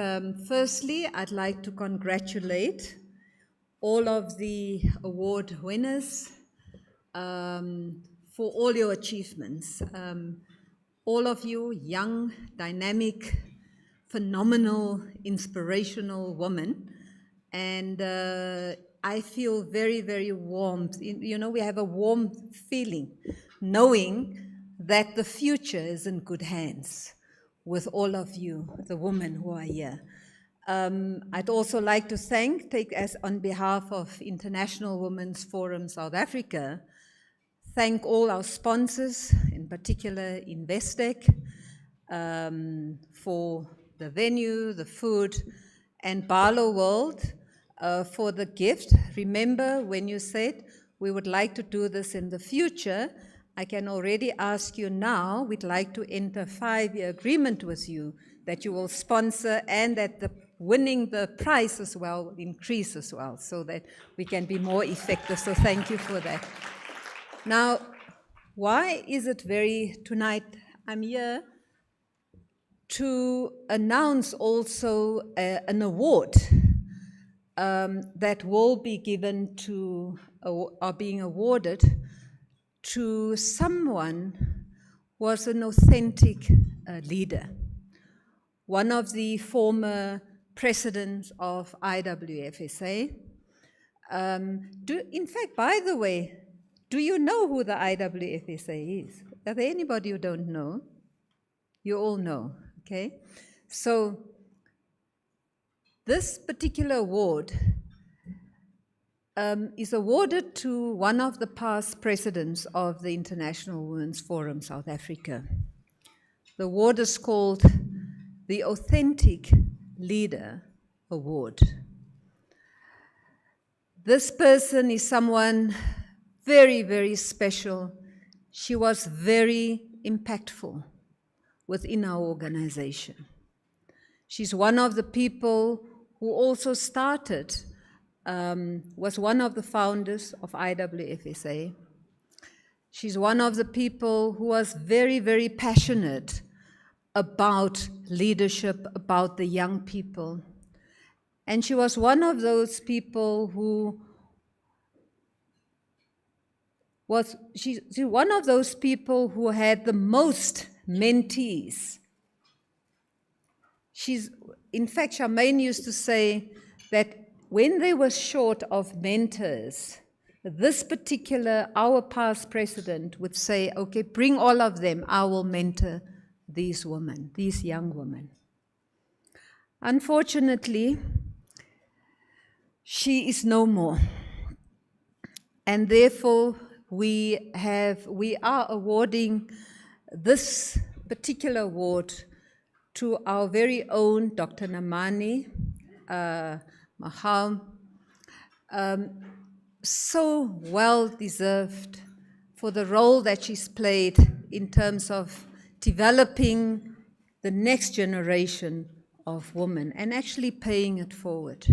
firstly, I'd like to congratulate all of the award winners for all your achievements. All of you young, dynamic, phenomenal, inspirational women. And I feel very, very warm. You know, we have a warm feeling knowing that the future is in good hands with all of you, the women who are here. I'd also like to take as on behalf of International Women's Forum South Africa, thank all our sponsors, in particular Investec, for the venue, the food, and Barlow World for the gift. Remember when you said we would like to do this in the future, I can already ask you now, we'd like to enter a 5-year agreement with you that you will sponsor and that the winning the prize as well will increase as well so that we can be more effective. So thank you for that. Now, why is it tonight I'm here to announce also an award that will be given to, or being awarded to someone who was an authentic leader. One of the former presidents of IWFSA. In fact, by the way, do you know who the IWFSA is? Are there anybody who don't know? You all know, okay? So this particular award is awarded to one of the past presidents of the International Women's Forum South Africa. The award is called the Authentic Leader Award. This person is someone very, very special. She was very impactful within our organization. She's one of the people who also started, was one of the founders of IWFSA. She's one of the people who was very, very passionate about leadership, about the young people. And she was one of those people who she's one of those people who had the most mentees. In fact, Charmaine used to say that when they were short of mentors, this particular, our past president would say, okay, bring all of them, I will mentor these women, these young women. Unfortunately, she is no more. And therefore, we are awarding this particular award to our very own Dr. Namani Maham, so well deserved for the role that she's played in terms of developing the next generation of women and actually paying it forward.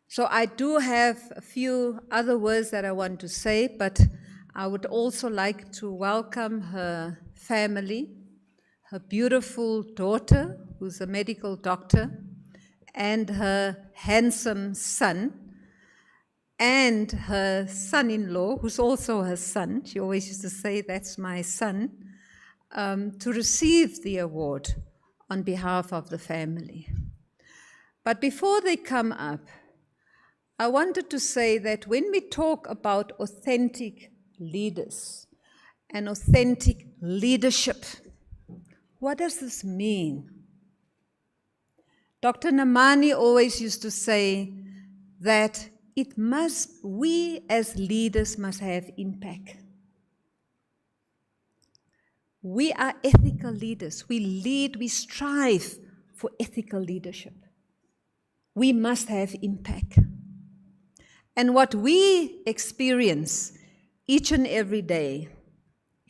So I do have a few other words that I want to say, but I would also like to welcome her family, her beautiful daughter, who's a medical doctor, and her handsome son, and her son-in-law, who's also her son. She always used to say, "That's my son," to receive the award on behalf of the family. But before they come up, I wanted to say that when we talk about authentic leaders and authentic leadership, what does this mean? Dr. Namani always used to say that we as leaders must have impact. We are ethical leaders. We lead, we strive for ethical leadership. We must have impact. And what we experience each and every day,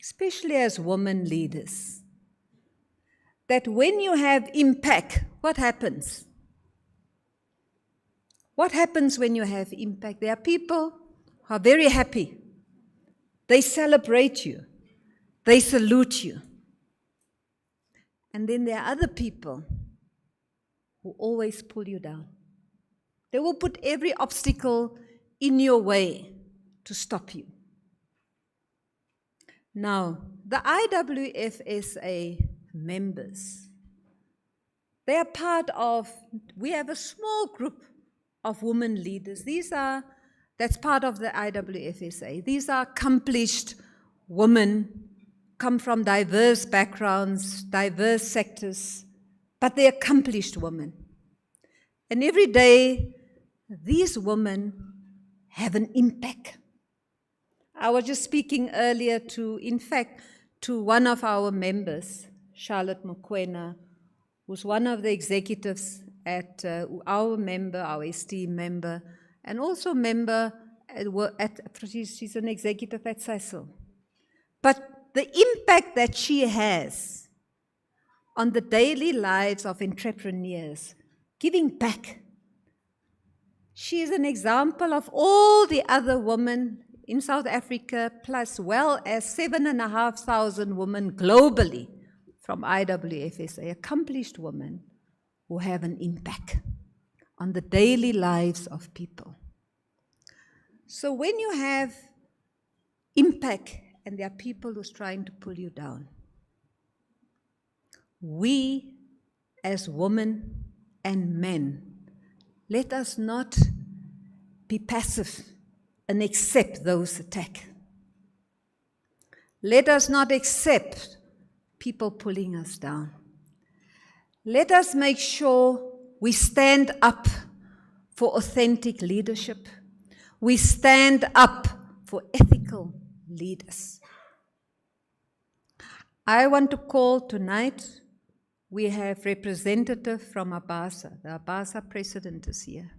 especially as women leaders, that when you have impact, what happens? What happens when you have impact? There are people who are very happy. They celebrate you. They salute you. And then there are other people who always pull you down. They will put every obstacle in your way to stop you. Now, the IWFSA members, they are part of, we have a small group of women leaders. That's part of the IWFSA. These are accomplished women, come from diverse backgrounds, diverse sectors, but they're accomplished women. And every day, these women have an impact. I was just speaking earlier to one of our members, Charlotte Mokwena, who's one of the executives at our esteemed member, and also member she's an executive at CISL. But the impact that she has on the daily lives of entrepreneurs, giving back. She is an example of all the other women in South Africa, plus well as 7,500 women globally from IWFSA, accomplished women who have an impact on the daily lives of people. So when you have impact and there are people who's trying to pull you down, we as women and men, let us not be passive and accept those attacks. Let us not accept people pulling us down. Let us make sure we stand up for authentic leadership. We stand up for ethical leaders. I want to call tonight, we have representative from ABASA. The ABASA president is here.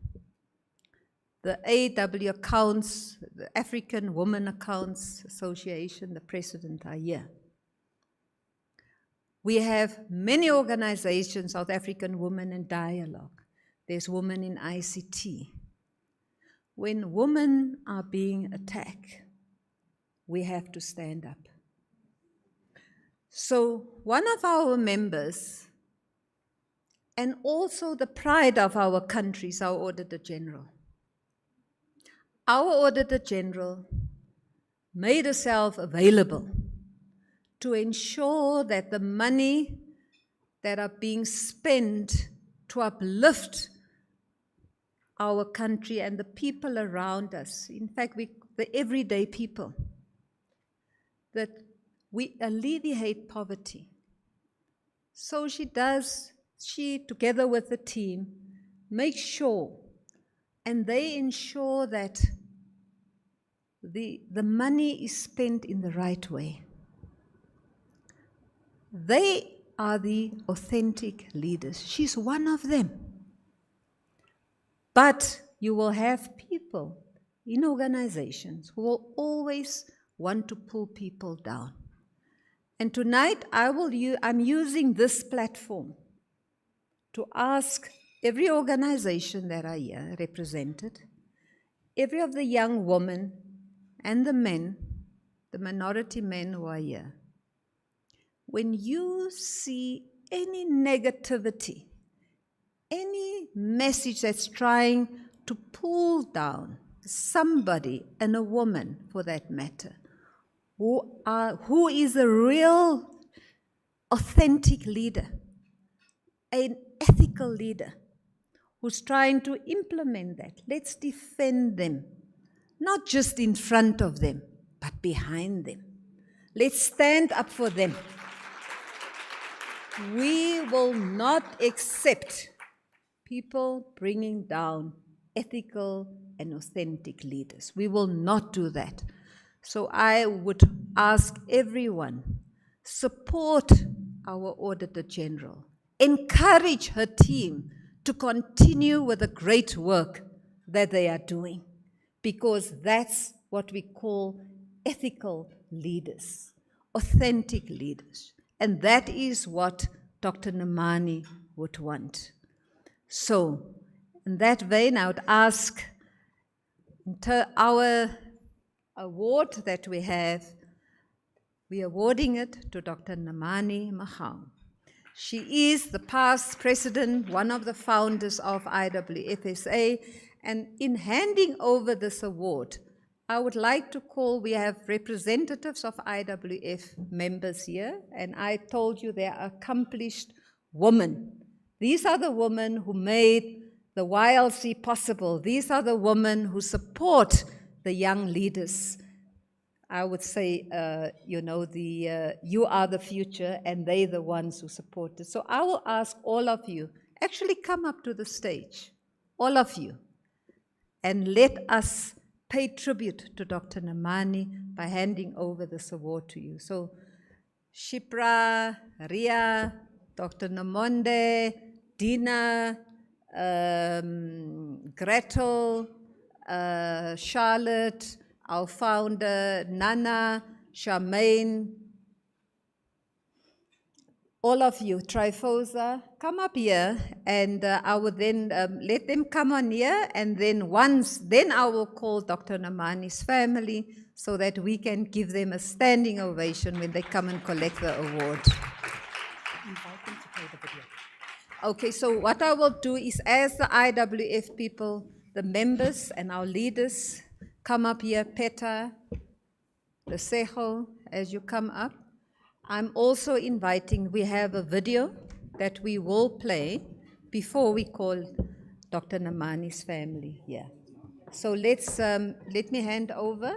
The AW Accounts, the African Women Accounts Association, the president are here. We have many organizations, South African Women in Dialogue. There's Women in ICT. When women are being attacked, we have to stand up. So one of our members, and also the pride of our country, is our Auditor General. Our Auditor General made herself available to ensure that the money that are being spent to uplift our country and the people around us, in fact, the everyday people, that we alleviate poverty. So she, together with the team, makes sure, and they ensure that the money is spent in the right way. They are the authentic leaders. She's one of them. But you will have people in organizations who will always want to pull people down. And tonight I'm using this platform to ask every organization that are here represented, every of the young women and the men, the minority men who are here, when you see any negativity, any message that's trying to pull down somebody, and a woman for that matter, who is a real authentic leader, an ethical leader who's trying to implement that, let's defend them, not just in front of them, but behind them. Let's stand up for them. We will not accept people bringing down ethical and authentic leaders. We will not do that. So I would ask everyone, support our Auditor General. Encourage her team to continue with the great work that they are doing, because that's what we call ethical leaders, authentic leaders. And that is what Dr. Namani would want. So, in that vein, I would ask our award that we have, we're awarding it to Dr. Namani Mahau. She is the past president, one of the founders of IWFSA, and in handing over this award, I would like to call, we have representatives of IWF members here, and I told you they are accomplished women. These are the women who made the YLC possible. These are the women who support the young leaders. I would say, you are the future, and they're the ones who support it. So I will ask all of you, actually come up to the stage, all of you, and let us pay tribute to Dr. Namani by handing over this award to you. So Shipra, Ria, Dr. Namonde, Dina, Gretel, Charlotte, our founder, Nana, Charmaine, all of you, Trifosa, come up here, and I would then let them come on here, and then I will call Dr. Namani's family so that we can give them a standing ovation when they come and collect the award. Invite them to play the video. Okay, so what I will do is, as the IWF people, the members and our leaders come up here, Peta, Lesejo, as you come up, I'm also inviting, we have a video that we will play before we call Dr. Namani's family here. So let me hand over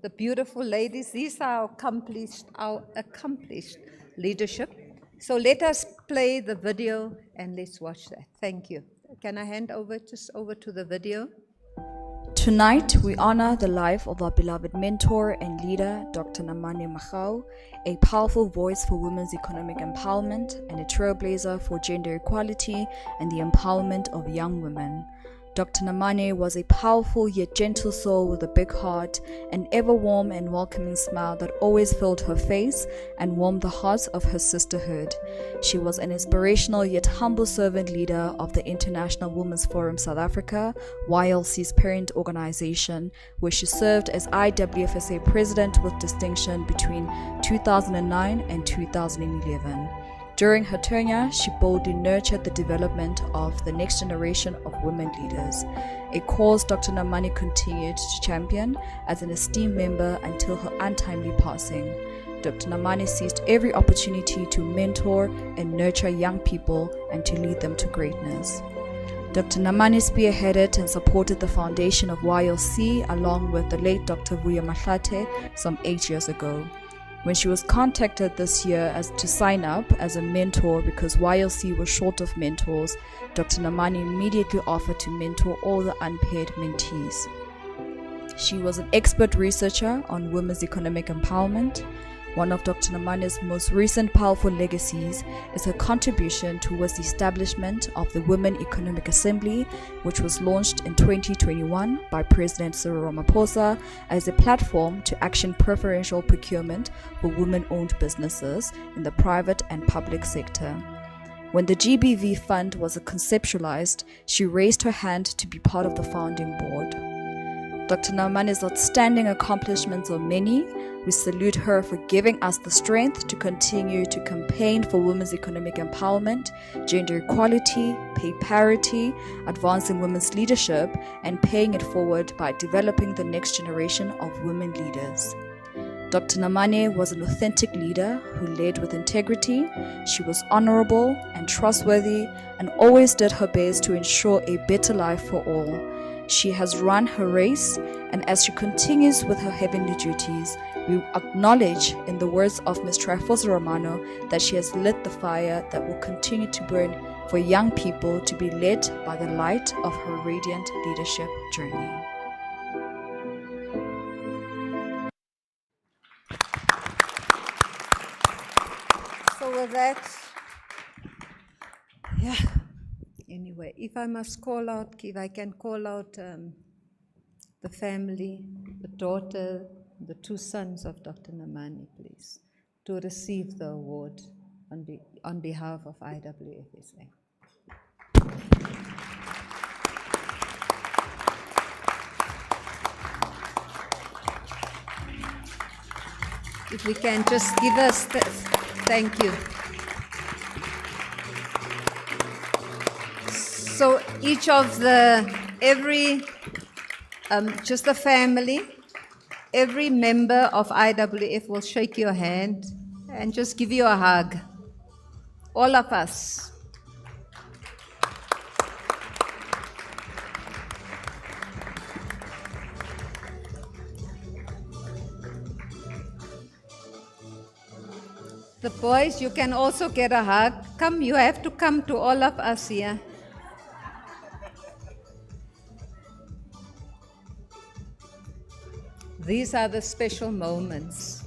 the beautiful ladies. These are our accomplished leadership. So let us play the video and let's watch that. Thank you. Can I hand over to the video? Tonight, we honor the life of our beloved mentor and leader, Dr. Namani Mahau, a powerful voice for women's economic empowerment and a trailblazer for gender equality and the empowerment of young women. Dr. Namani was a powerful yet gentle soul with a big heart, an ever warm and welcoming smile that always filled her face and warmed the hearts of her sisterhood. She was an inspirational yet humble servant leader of the International Women's Forum South Africa, YLC's parent organization, where she served as IWFSA president with distinction between 2009 and 2011. During her tenure, she boldly nurtured the development of the next generation of women leaders, a cause Dr. Namani continued to champion as an esteemed member until her untimely passing. Dr. Namani seized every opportunity to mentor and nurture young people and to lead them to greatness. Dr. Namani spearheaded and supported the foundation of YLC along with the late Dr. Vuya Mahlate some 8 years ago. When she was contacted this year to sign up as a mentor because YLC was short of mentors, Dr. Namani immediately offered to mentor all the unpaired mentees. She was an expert researcher on women's economic empowerment, One of Dr. Namane's most recent powerful legacies is her contribution towards the establishment of the Women Economic Assembly, which was launched in 2021 by President Cyril Ramaphosa as a platform to action preferential procurement for women-owned businesses in the private and public sector. When the GBV fund was conceptualized, she raised her hand to be part of the founding board. Dr. Namane's outstanding accomplishments are many. We salute her for giving us the strength to continue to campaign for women's economic empowerment, gender equality, pay parity, advancing women's leadership, and paying it forward by developing the next generation of women leaders. Dr. Namane was an authentic leader who led with integrity. She was honorable and trustworthy and always did her best to ensure a better life for all. She has run her race, and as she continues with her heavenly duties, we acknowledge, in the words of Ms. Trifosa Romano, that she has lit the fire that will continue to burn for young people to be led by the light of her radiant leadership journey. So with that, yeah. Anyway, if I can call out the family, the daughter, the two sons of Dr. Namane, please, to receive the award on behalf of IWFSA. If we can just give us thank you. So each of just the family, every member of IWF will shake your hand and just give you a hug. All of us. The boys, you can also get a hug. Come, you have to come to all of us here. These are the special moments.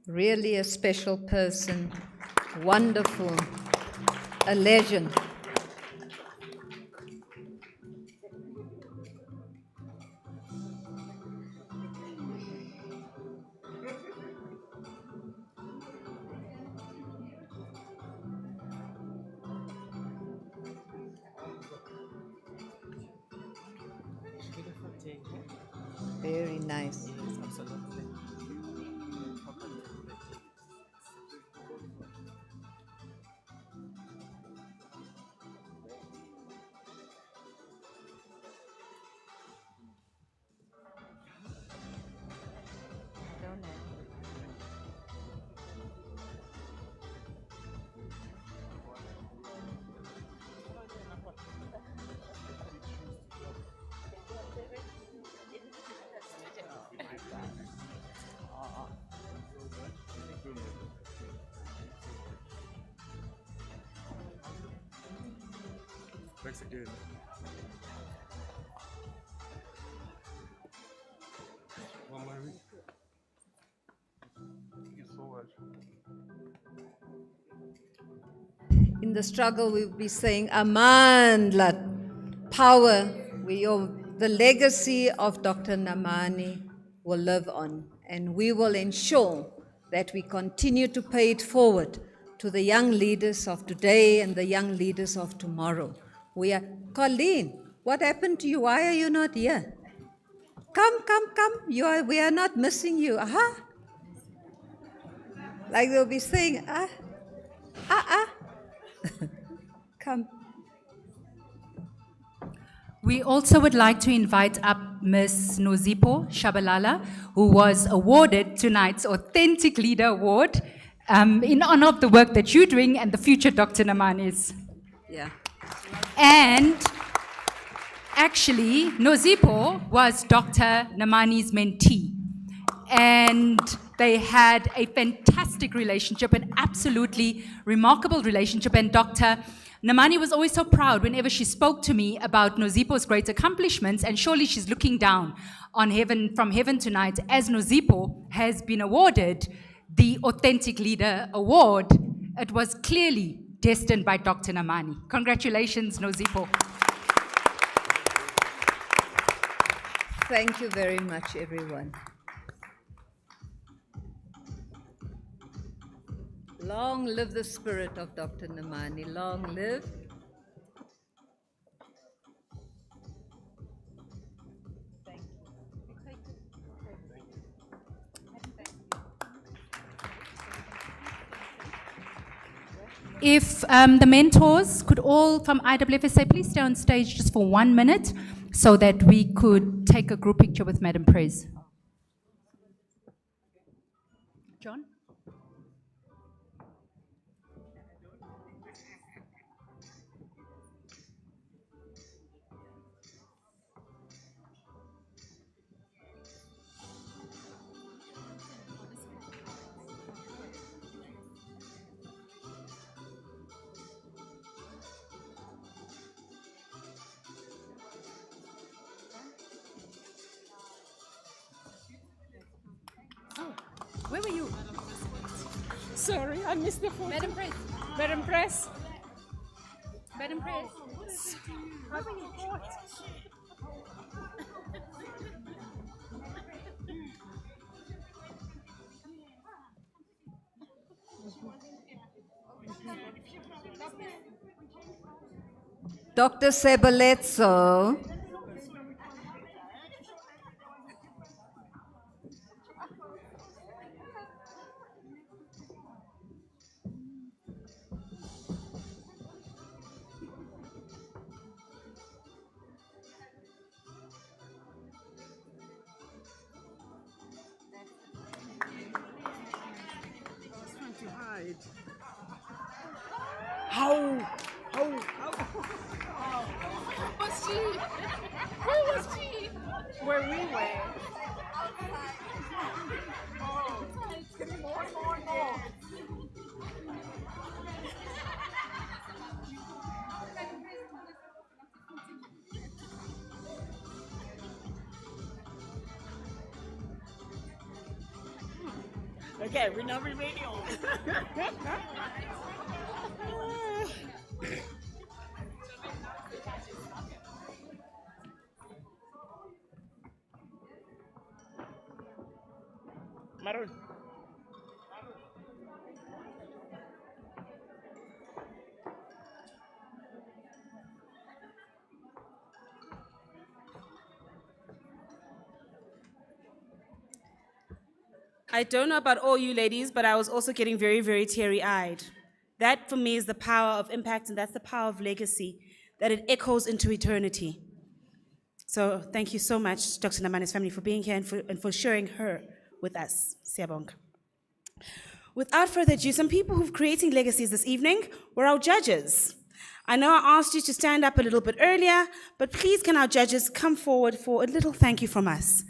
Really a special person, wonderful, a legend. Very nice. Thanks again. Well, Mary, thank you so much. In the struggle, we'll be saying, Amandla, power. The legacy of Dr. Namane will live on, and we will ensure that we continue to pay it forward to the young leaders of today and the young leaders of tomorrow. Colleen, what happened to you? Why are you not here? Come. We are not missing you. Aha. Like they'll be saying, Come. We also would like to invite up Ms. Nozipo Shabalala, who was awarded tonight's Authentic Leader Award in honor of the work that you're doing and the future Dr. Namane's. Yeah. And actually, Nozipo was Dr. Namane's mentee. And they had a fantastic relationship, an absolutely remarkable relationship. And Dr. Namani was always so proud whenever she spoke to me about Nozipo's great accomplishments, and surely she's looking down on heaven, from heaven tonight, as Nozipo has been awarded the Authentic Leader Award. It was clearly destined by Dr. Namani. Congratulations, Nozipo. Thank you very much, everyone. Long live the spirit of Dr. Namani. Long live. If the mentors could all from IWFSA please stay on stage just for 1 minute so that we could take a group picture with Madam Prez. John? Where were you? Sorry, I missed the photo. Madam Prez. Madam Press. Madam Prez. Where were you? Dr. Sebaletso. How? Was she? Where was she? Where we were. It's getting more and more and more. Okay, we're not remaining on. Maroon. I don't know about all you ladies, but I was also getting very, very teary-eyed. That, for me, is the power of impact, and that's the power of legacy, that it echoes into eternity. So thank you so much, Dr. Namani's family, for being here and for sharing her with us. Siyabonga. Without further ado, some people who've creating legacies this evening were our judges. I know I asked you to stand up a little bit earlier, but please can our judges come forward for a little thank you from us.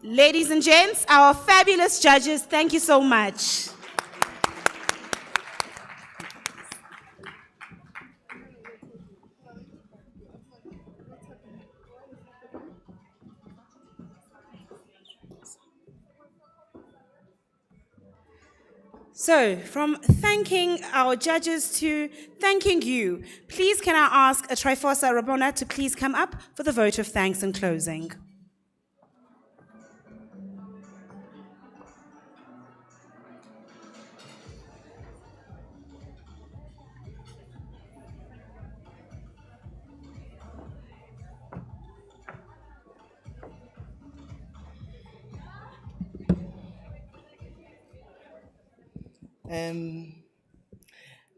Ladies and gents, our fabulous judges, thank you so much. So, from thanking our judges to thanking you, please can I ask a Trifosa Rabona to please come up for the vote of thanks and closing.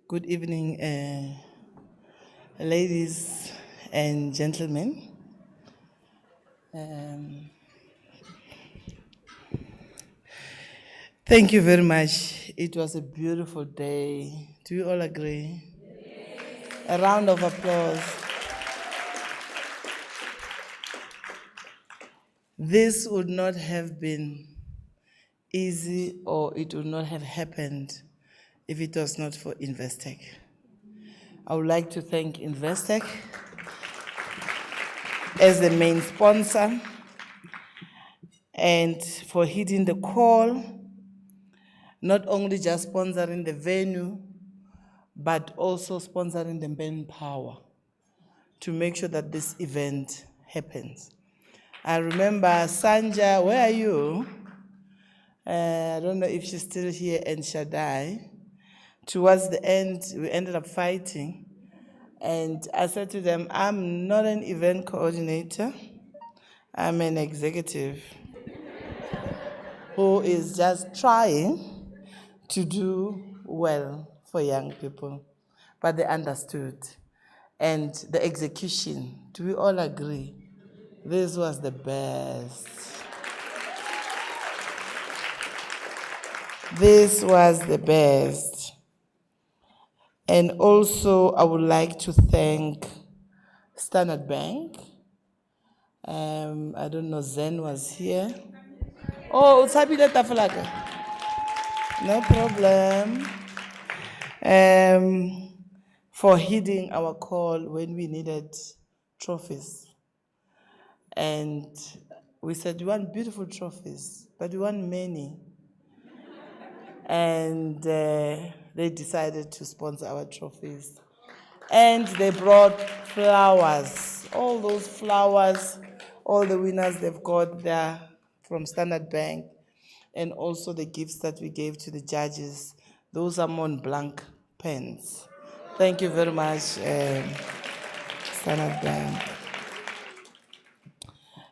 Good evening, ladies and gentlemen. Thank you very much. It was a beautiful day. Do you all agree? A round of applause. This would not have been easy, or it would not have happened if it was not for Investec. I would like to thank Investec as the main sponsor and for heeding the call, not only just sponsoring the venue, but also sponsoring the manpower to make sure that this event happens. I remember Sanja, where are you? I don't know if she's still here, and Shaddai. Towards the end, we ended up fighting. And I said to them, I'm not an event coordinator. I'm an executive who is just trying to do well for young people. But they understood. And the execution, do we all agree? This was the best. This was the best. And also, I would like to thank Standard Bank. I don't know, Zen was here. Oh, Utshabile Tafalaka. No problem. For heeding our call when we needed trophies. And we said, we want beautiful trophies, but we want many. And they decided to sponsor our trophies. And they brought flowers. All those flowers, all the winners they've got there from Standard Bank, and also the gifts that we gave to the judges. Those are Mont Blanc pens. Thank you very much, Standard Bank.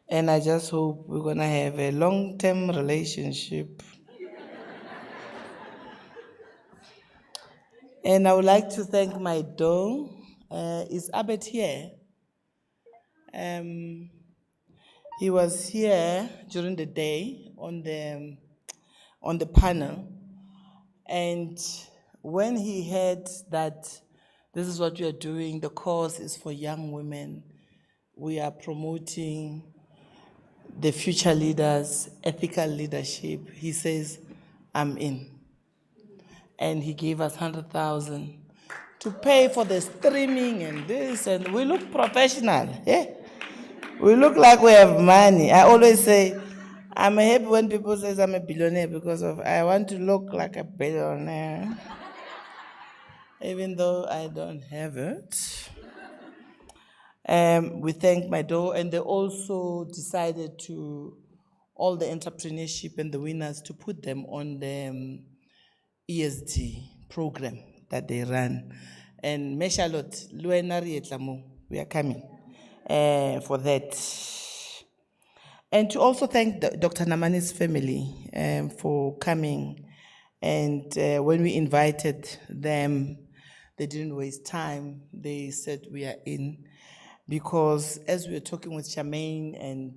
And I just hope we're going to have a long-term relationship. And I would like to thank my DO. Is Abed here? He was here during the day on the panel. And when he heard that this is what we are doing, the cause is for young women, we are promoting the future leaders, ethical leadership, he says, I'm in. And he gave us 100,000 to pay for the streaming and this, and we look professional. Yeah? We look like we have money. I always say, I'm happy when people say I'm a billionaire because I want to look like a billionaire, even though I don't have it. We thank my DO, and they also decided to, all the entrepreneurship and the winners, to put them on the ESD program that they run. And Meshalot, we are coming for that. And to also thank Dr. Namani's family for coming. And when we invited them, they didn't waste time. They said we are in. Because as we were talking with Charmaine and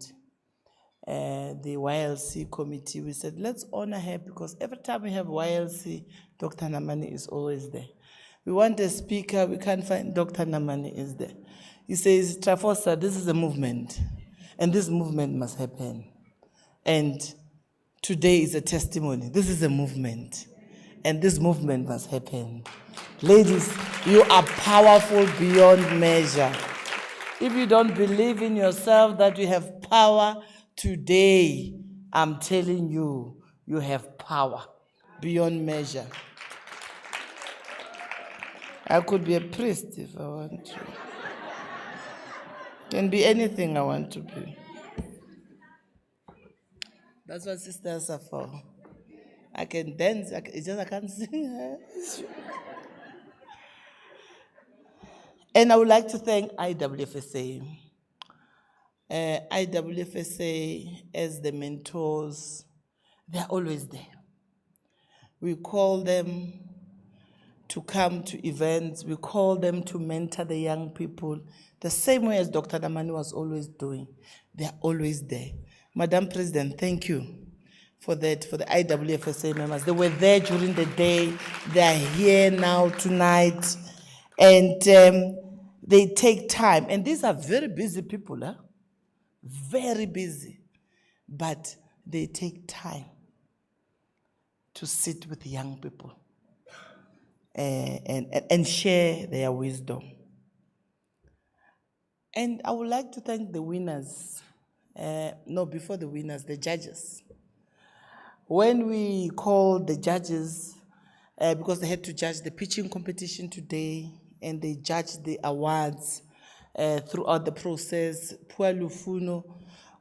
the YLC committee, we said, let's honor her, because every time we have YLC, Dr. Namani is always there. We want a speaker, we can't find, Dr. Namane is there. He says, Trafosa, this is a movement, and this movement must happen. And today is a testimony. This is a movement, and this movement must happen. Ladies, you are powerful beyond measure. If you don't believe in yourself that you have power today, I'm telling you, you have power beyond measure. I could be a priest if I want to. Can be anything I want to be. That's what sisters are for. I can dance, it's just I can't sing. And I would like to thank IWFSA. IWFSA as the mentors, they're always there. We call them to come to events. We call them to mentor the young people, the same way as Dr. Damani was always doing. They are always there. Madam President, thank you for that, for the IWFSA members. They were there during the day. They are here now tonight. And they take time. And these are very busy people, huh? Very busy. But they take time to sit with young people and share their wisdom. And I would like to thank the winners. Before the winners, the judges. When we called the judges, because they had to judge the pitching competition today, and they judged the awards throughout the process, Pua Lufuno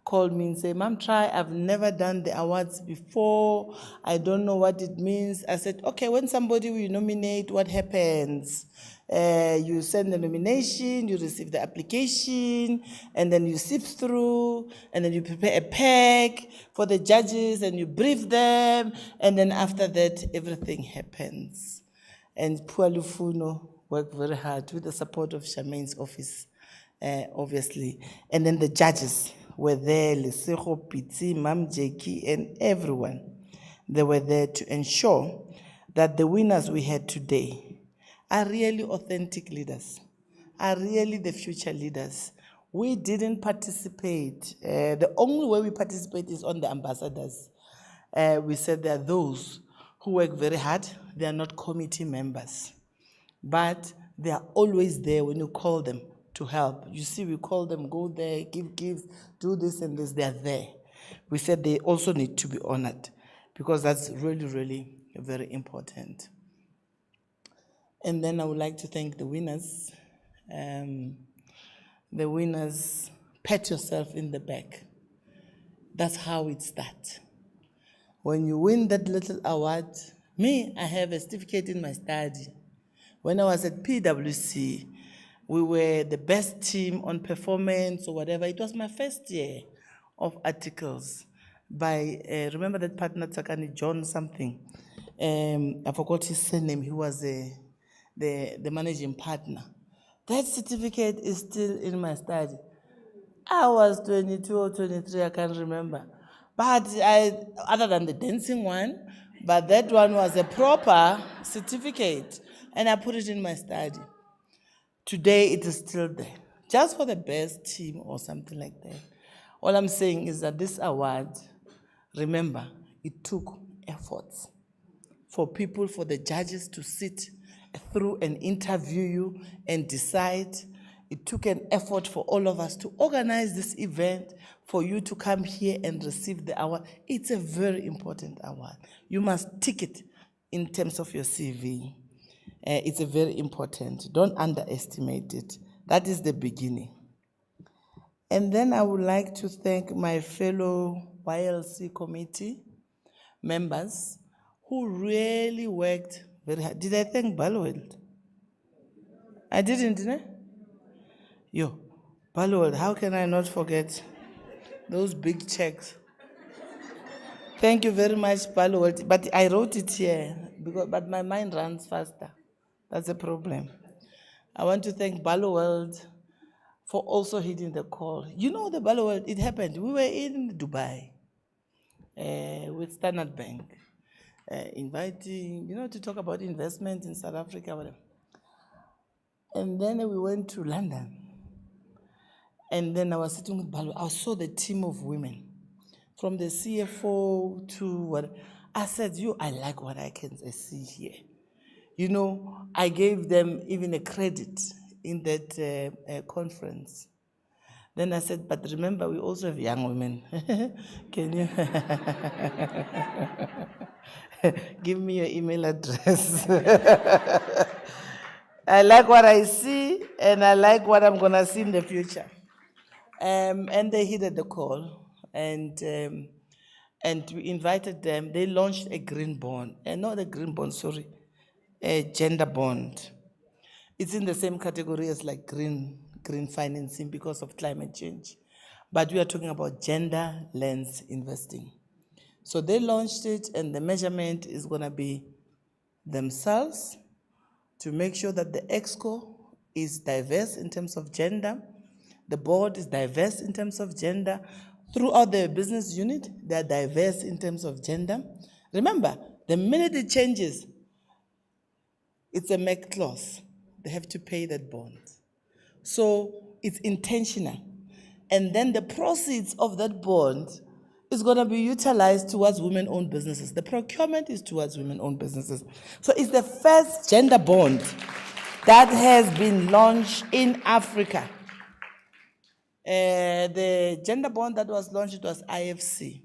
called me and said, Ma'am, I've never done the awards before. I don't know what it means. I said, okay, when somebody will nominate, what happens? You send the nomination, you receive the application, and then you sift through, and then you prepare a pack for the judges, and you brief them, and then after that, everything happens. And Pua Lufuno worked very hard with the support of Charmaine's office, obviously. And then the judges were there, Lesego, Piti, Mam Jeki, and everyone. They were there to ensure that the winners we had today are really authentic leaders, are really the future leaders. We didn't participate. The only way we participate is on the ambassadors. We said there are those who work very hard. They are not committee members, but they are always there when you call them to help. You see, we call them, go there, give gifts, do this and this, they are there. We said they also need to be honored because that's really, really very important. And then I would like to thank the winners. The winners, pat yourself in the back. That's how it starts. When you win that little award, me, I have a certificate in my study. When I was at PwC, we were the best team on performance or whatever. It was my first year of articles by, remember that partner, Takani, John something. I forgot his surname. He was the managing partner. That certificate is still in my study. I was 22 or 23, I can't remember. But other than the dancing one, but that one was a proper certificate, and I put it in my study. Today, it is still there, just for the best team or something like that. All I'm saying is that this award, remember, it took efforts for people, for the judges to sit through and interview you and decide. It took an effort for all of us to organize this event, for you to come here and receive the award. It's a very important award. You must tick it in terms of your CV. It's a very important. Don't underestimate it. That is the beginning. And then I would like to thank my fellow YLC committee members who really worked very hard. Did I thank Balwell? I didn't, eh? Yo, Balwell, how can I not forget those big checks? Thank you very much, Balwell. But I wrote it here, but my mind runs faster. That's a problem. I want to thank Balwell for also hitting the call. You know the Balwell, it happened. We were in Dubai with Standard Bank, inviting, to talk about investment in South Africa, whatever. And then we went to London. And then I was sitting with Balu. I saw the team of women from the CFO to what. I said, I like what I can see here. You know, I gave them even a credit in that conference. Then I said, but remember, we also have young women. Can you give me your email address? I like what I see, and I like what I'm gonna see in the future. And they heeded the call, and we invited them. They launched a green bond, not a green bond, sorry, a gender bond. It's in the same category as like green financing because of climate change. But we are talking about gender lens investing. So they launched it, and the measurement is gonna be themselves to make sure that the exco is diverse in terms of gender, the board is diverse in terms of gender, throughout the business unit, they are diverse in terms of gender. Remember, the minute it changes, it's a MAC clause. They have to pay that bond. So it's intentional. And then the proceeds of that bond is going to be utilized towards women-owned businesses. The procurement is towards women-owned businesses. So it's the first gender bond that has been launched in Africa. The gender bond that was launched, it was IFC.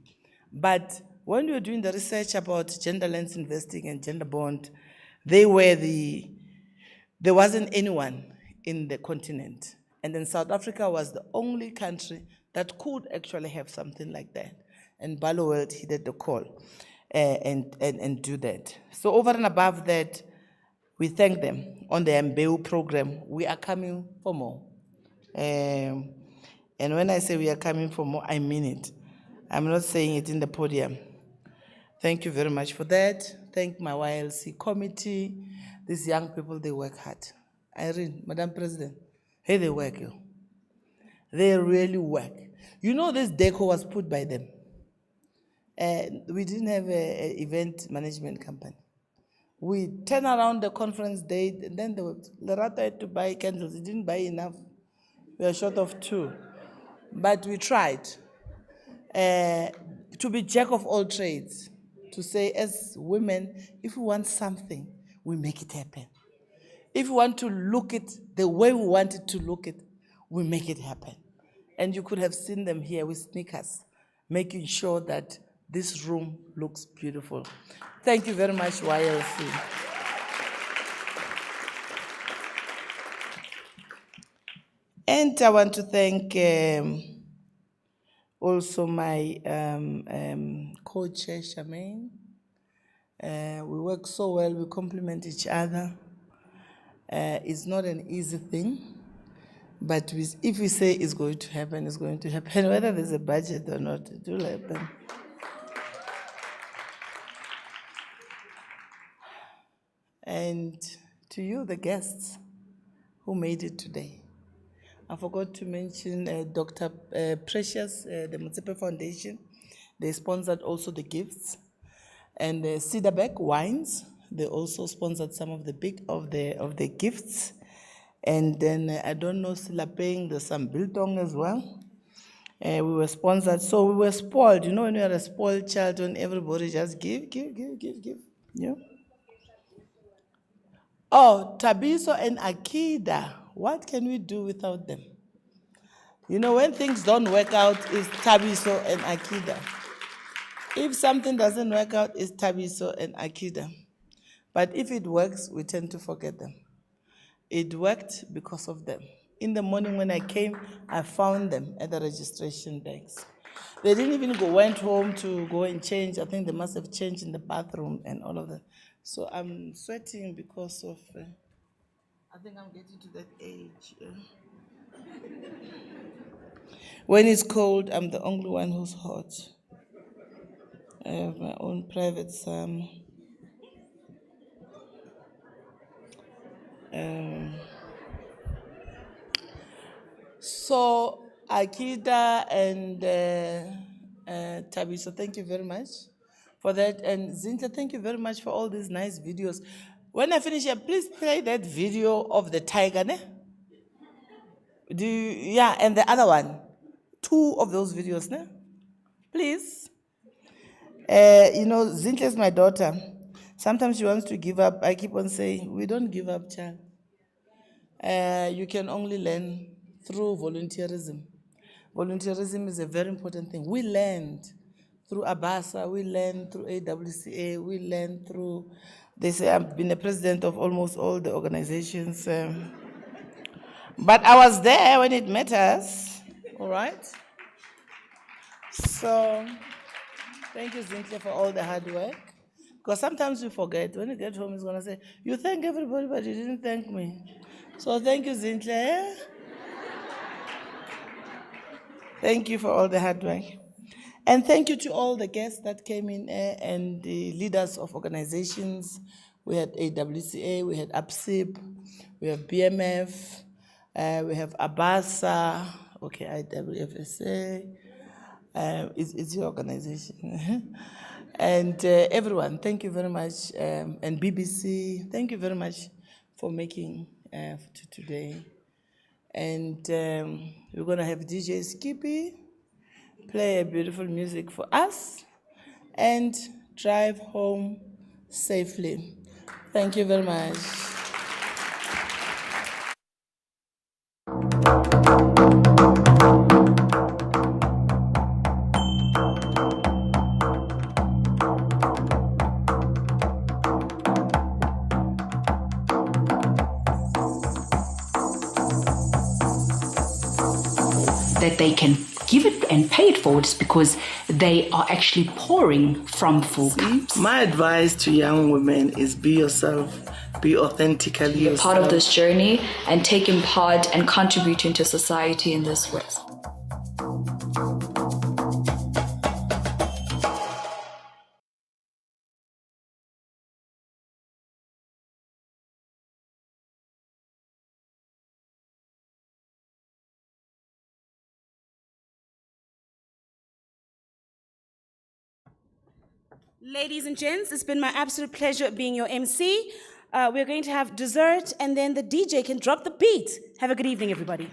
But when we were doing the research about gender lens investing and gender bond, there wasn't anyone in the continent. And then South Africa was the only country that could actually have something like that. And Barloworld heeded the call and do that. So over and above that, we thank them on the MBEU program. We are coming for more. And when I say we are coming for more, I mean it. I'm not saying it in the podium. Thank you very much for that. Thank my YLC committee. These young people, they work hard. Irene, Madam President, hey, they work, yo. They really work. You know this deco was put by them. We didn't have an event management company. We turn around the conference date, and then Lerato had to buy candles. He didn't buy enough. We are short of 2. But we tried to be jack of all trades, to say as women, if we want something, we make it happen. If we want to look it the way we want it to look it, we make it happen. And you could have seen them here with sneakers, making sure that this room looks beautiful. Thank you very much, YLC. And I want to thank also my co-chair, Charmaine. We work so well, we complement each other. It's not an easy thing, but if we say it's going to happen, it's going to happen, whether there's a budget or not, it will happen. And to you, the guests who made it today. I forgot to mention Dr. Precious, the Motsepe Foundation. They sponsored also the gifts. And Cedarbeck Wines, they also sponsored some of the gifts. And then I don't know, Silapeng, there's some biltong as well. We were sponsored, so we were spoiled. You know, when you're a spoiled child, when everybody just give. Yeah. Oh, Tabiso and Akida, what can we do without them? You know, when things don't work out, it's Tabiso and Akida. If something doesn't work out, it's Tabiso and Akida. But if it works, we tend to forget them. It worked because of them. In the morning when I came, I found them at the registration desk. They didn't even went home to go and change. I think they must have changed in the bathroom and all of that. So I'm sweating because of, I think I'm getting to that age. When it's cold, I'm the only one who's hot. I have my own private summer. So Akida and Tabiso, thank you very much for that. And Zinta, thank you very much for all these nice videos. When I finish here, please play that video of the tiger, ne? Yeah, and the other one. 2 of those videos, ne? Please. Zintle is my daughter. Sometimes she wants to give up. I keep on saying, we don't give up, child. You can only learn through volunteerism. Volunteerism is a very important thing. We learned through ABASA, we learned through AWCA, we learned through, they say I've been a president of almost all the organizations. But I was there when it matters, all right? So, thank you, Zintle, for all the hard work. Because sometimes you forget. When you get home, it's going to say, you thank everybody, but you didn't thank me. So thank you, Zintle. Thank you for all the hard work. And thank you to all the guests that came in and the leaders of organizations. We had AWCA, we had APSIP, we have BMF, we have ABASA, okay, IWFSA. It's your organization. And everyone, thank you very much. And BBC, thank you very much for making today. And we're going to have DJ Skippy play a beautiful music for us and drive home safely. Thank you very much. That they can give it and pay it forward is because they are actually pouring from full cups. My advice to young women is be yourself, be authentically Be a yourself. part of this journey and taking part and contributing to society in this way. Ladies and gents, it's been my absolute pleasure being your MC. We're going to have dessert, and then the DJ can drop the beat. Have a good evening, everybody.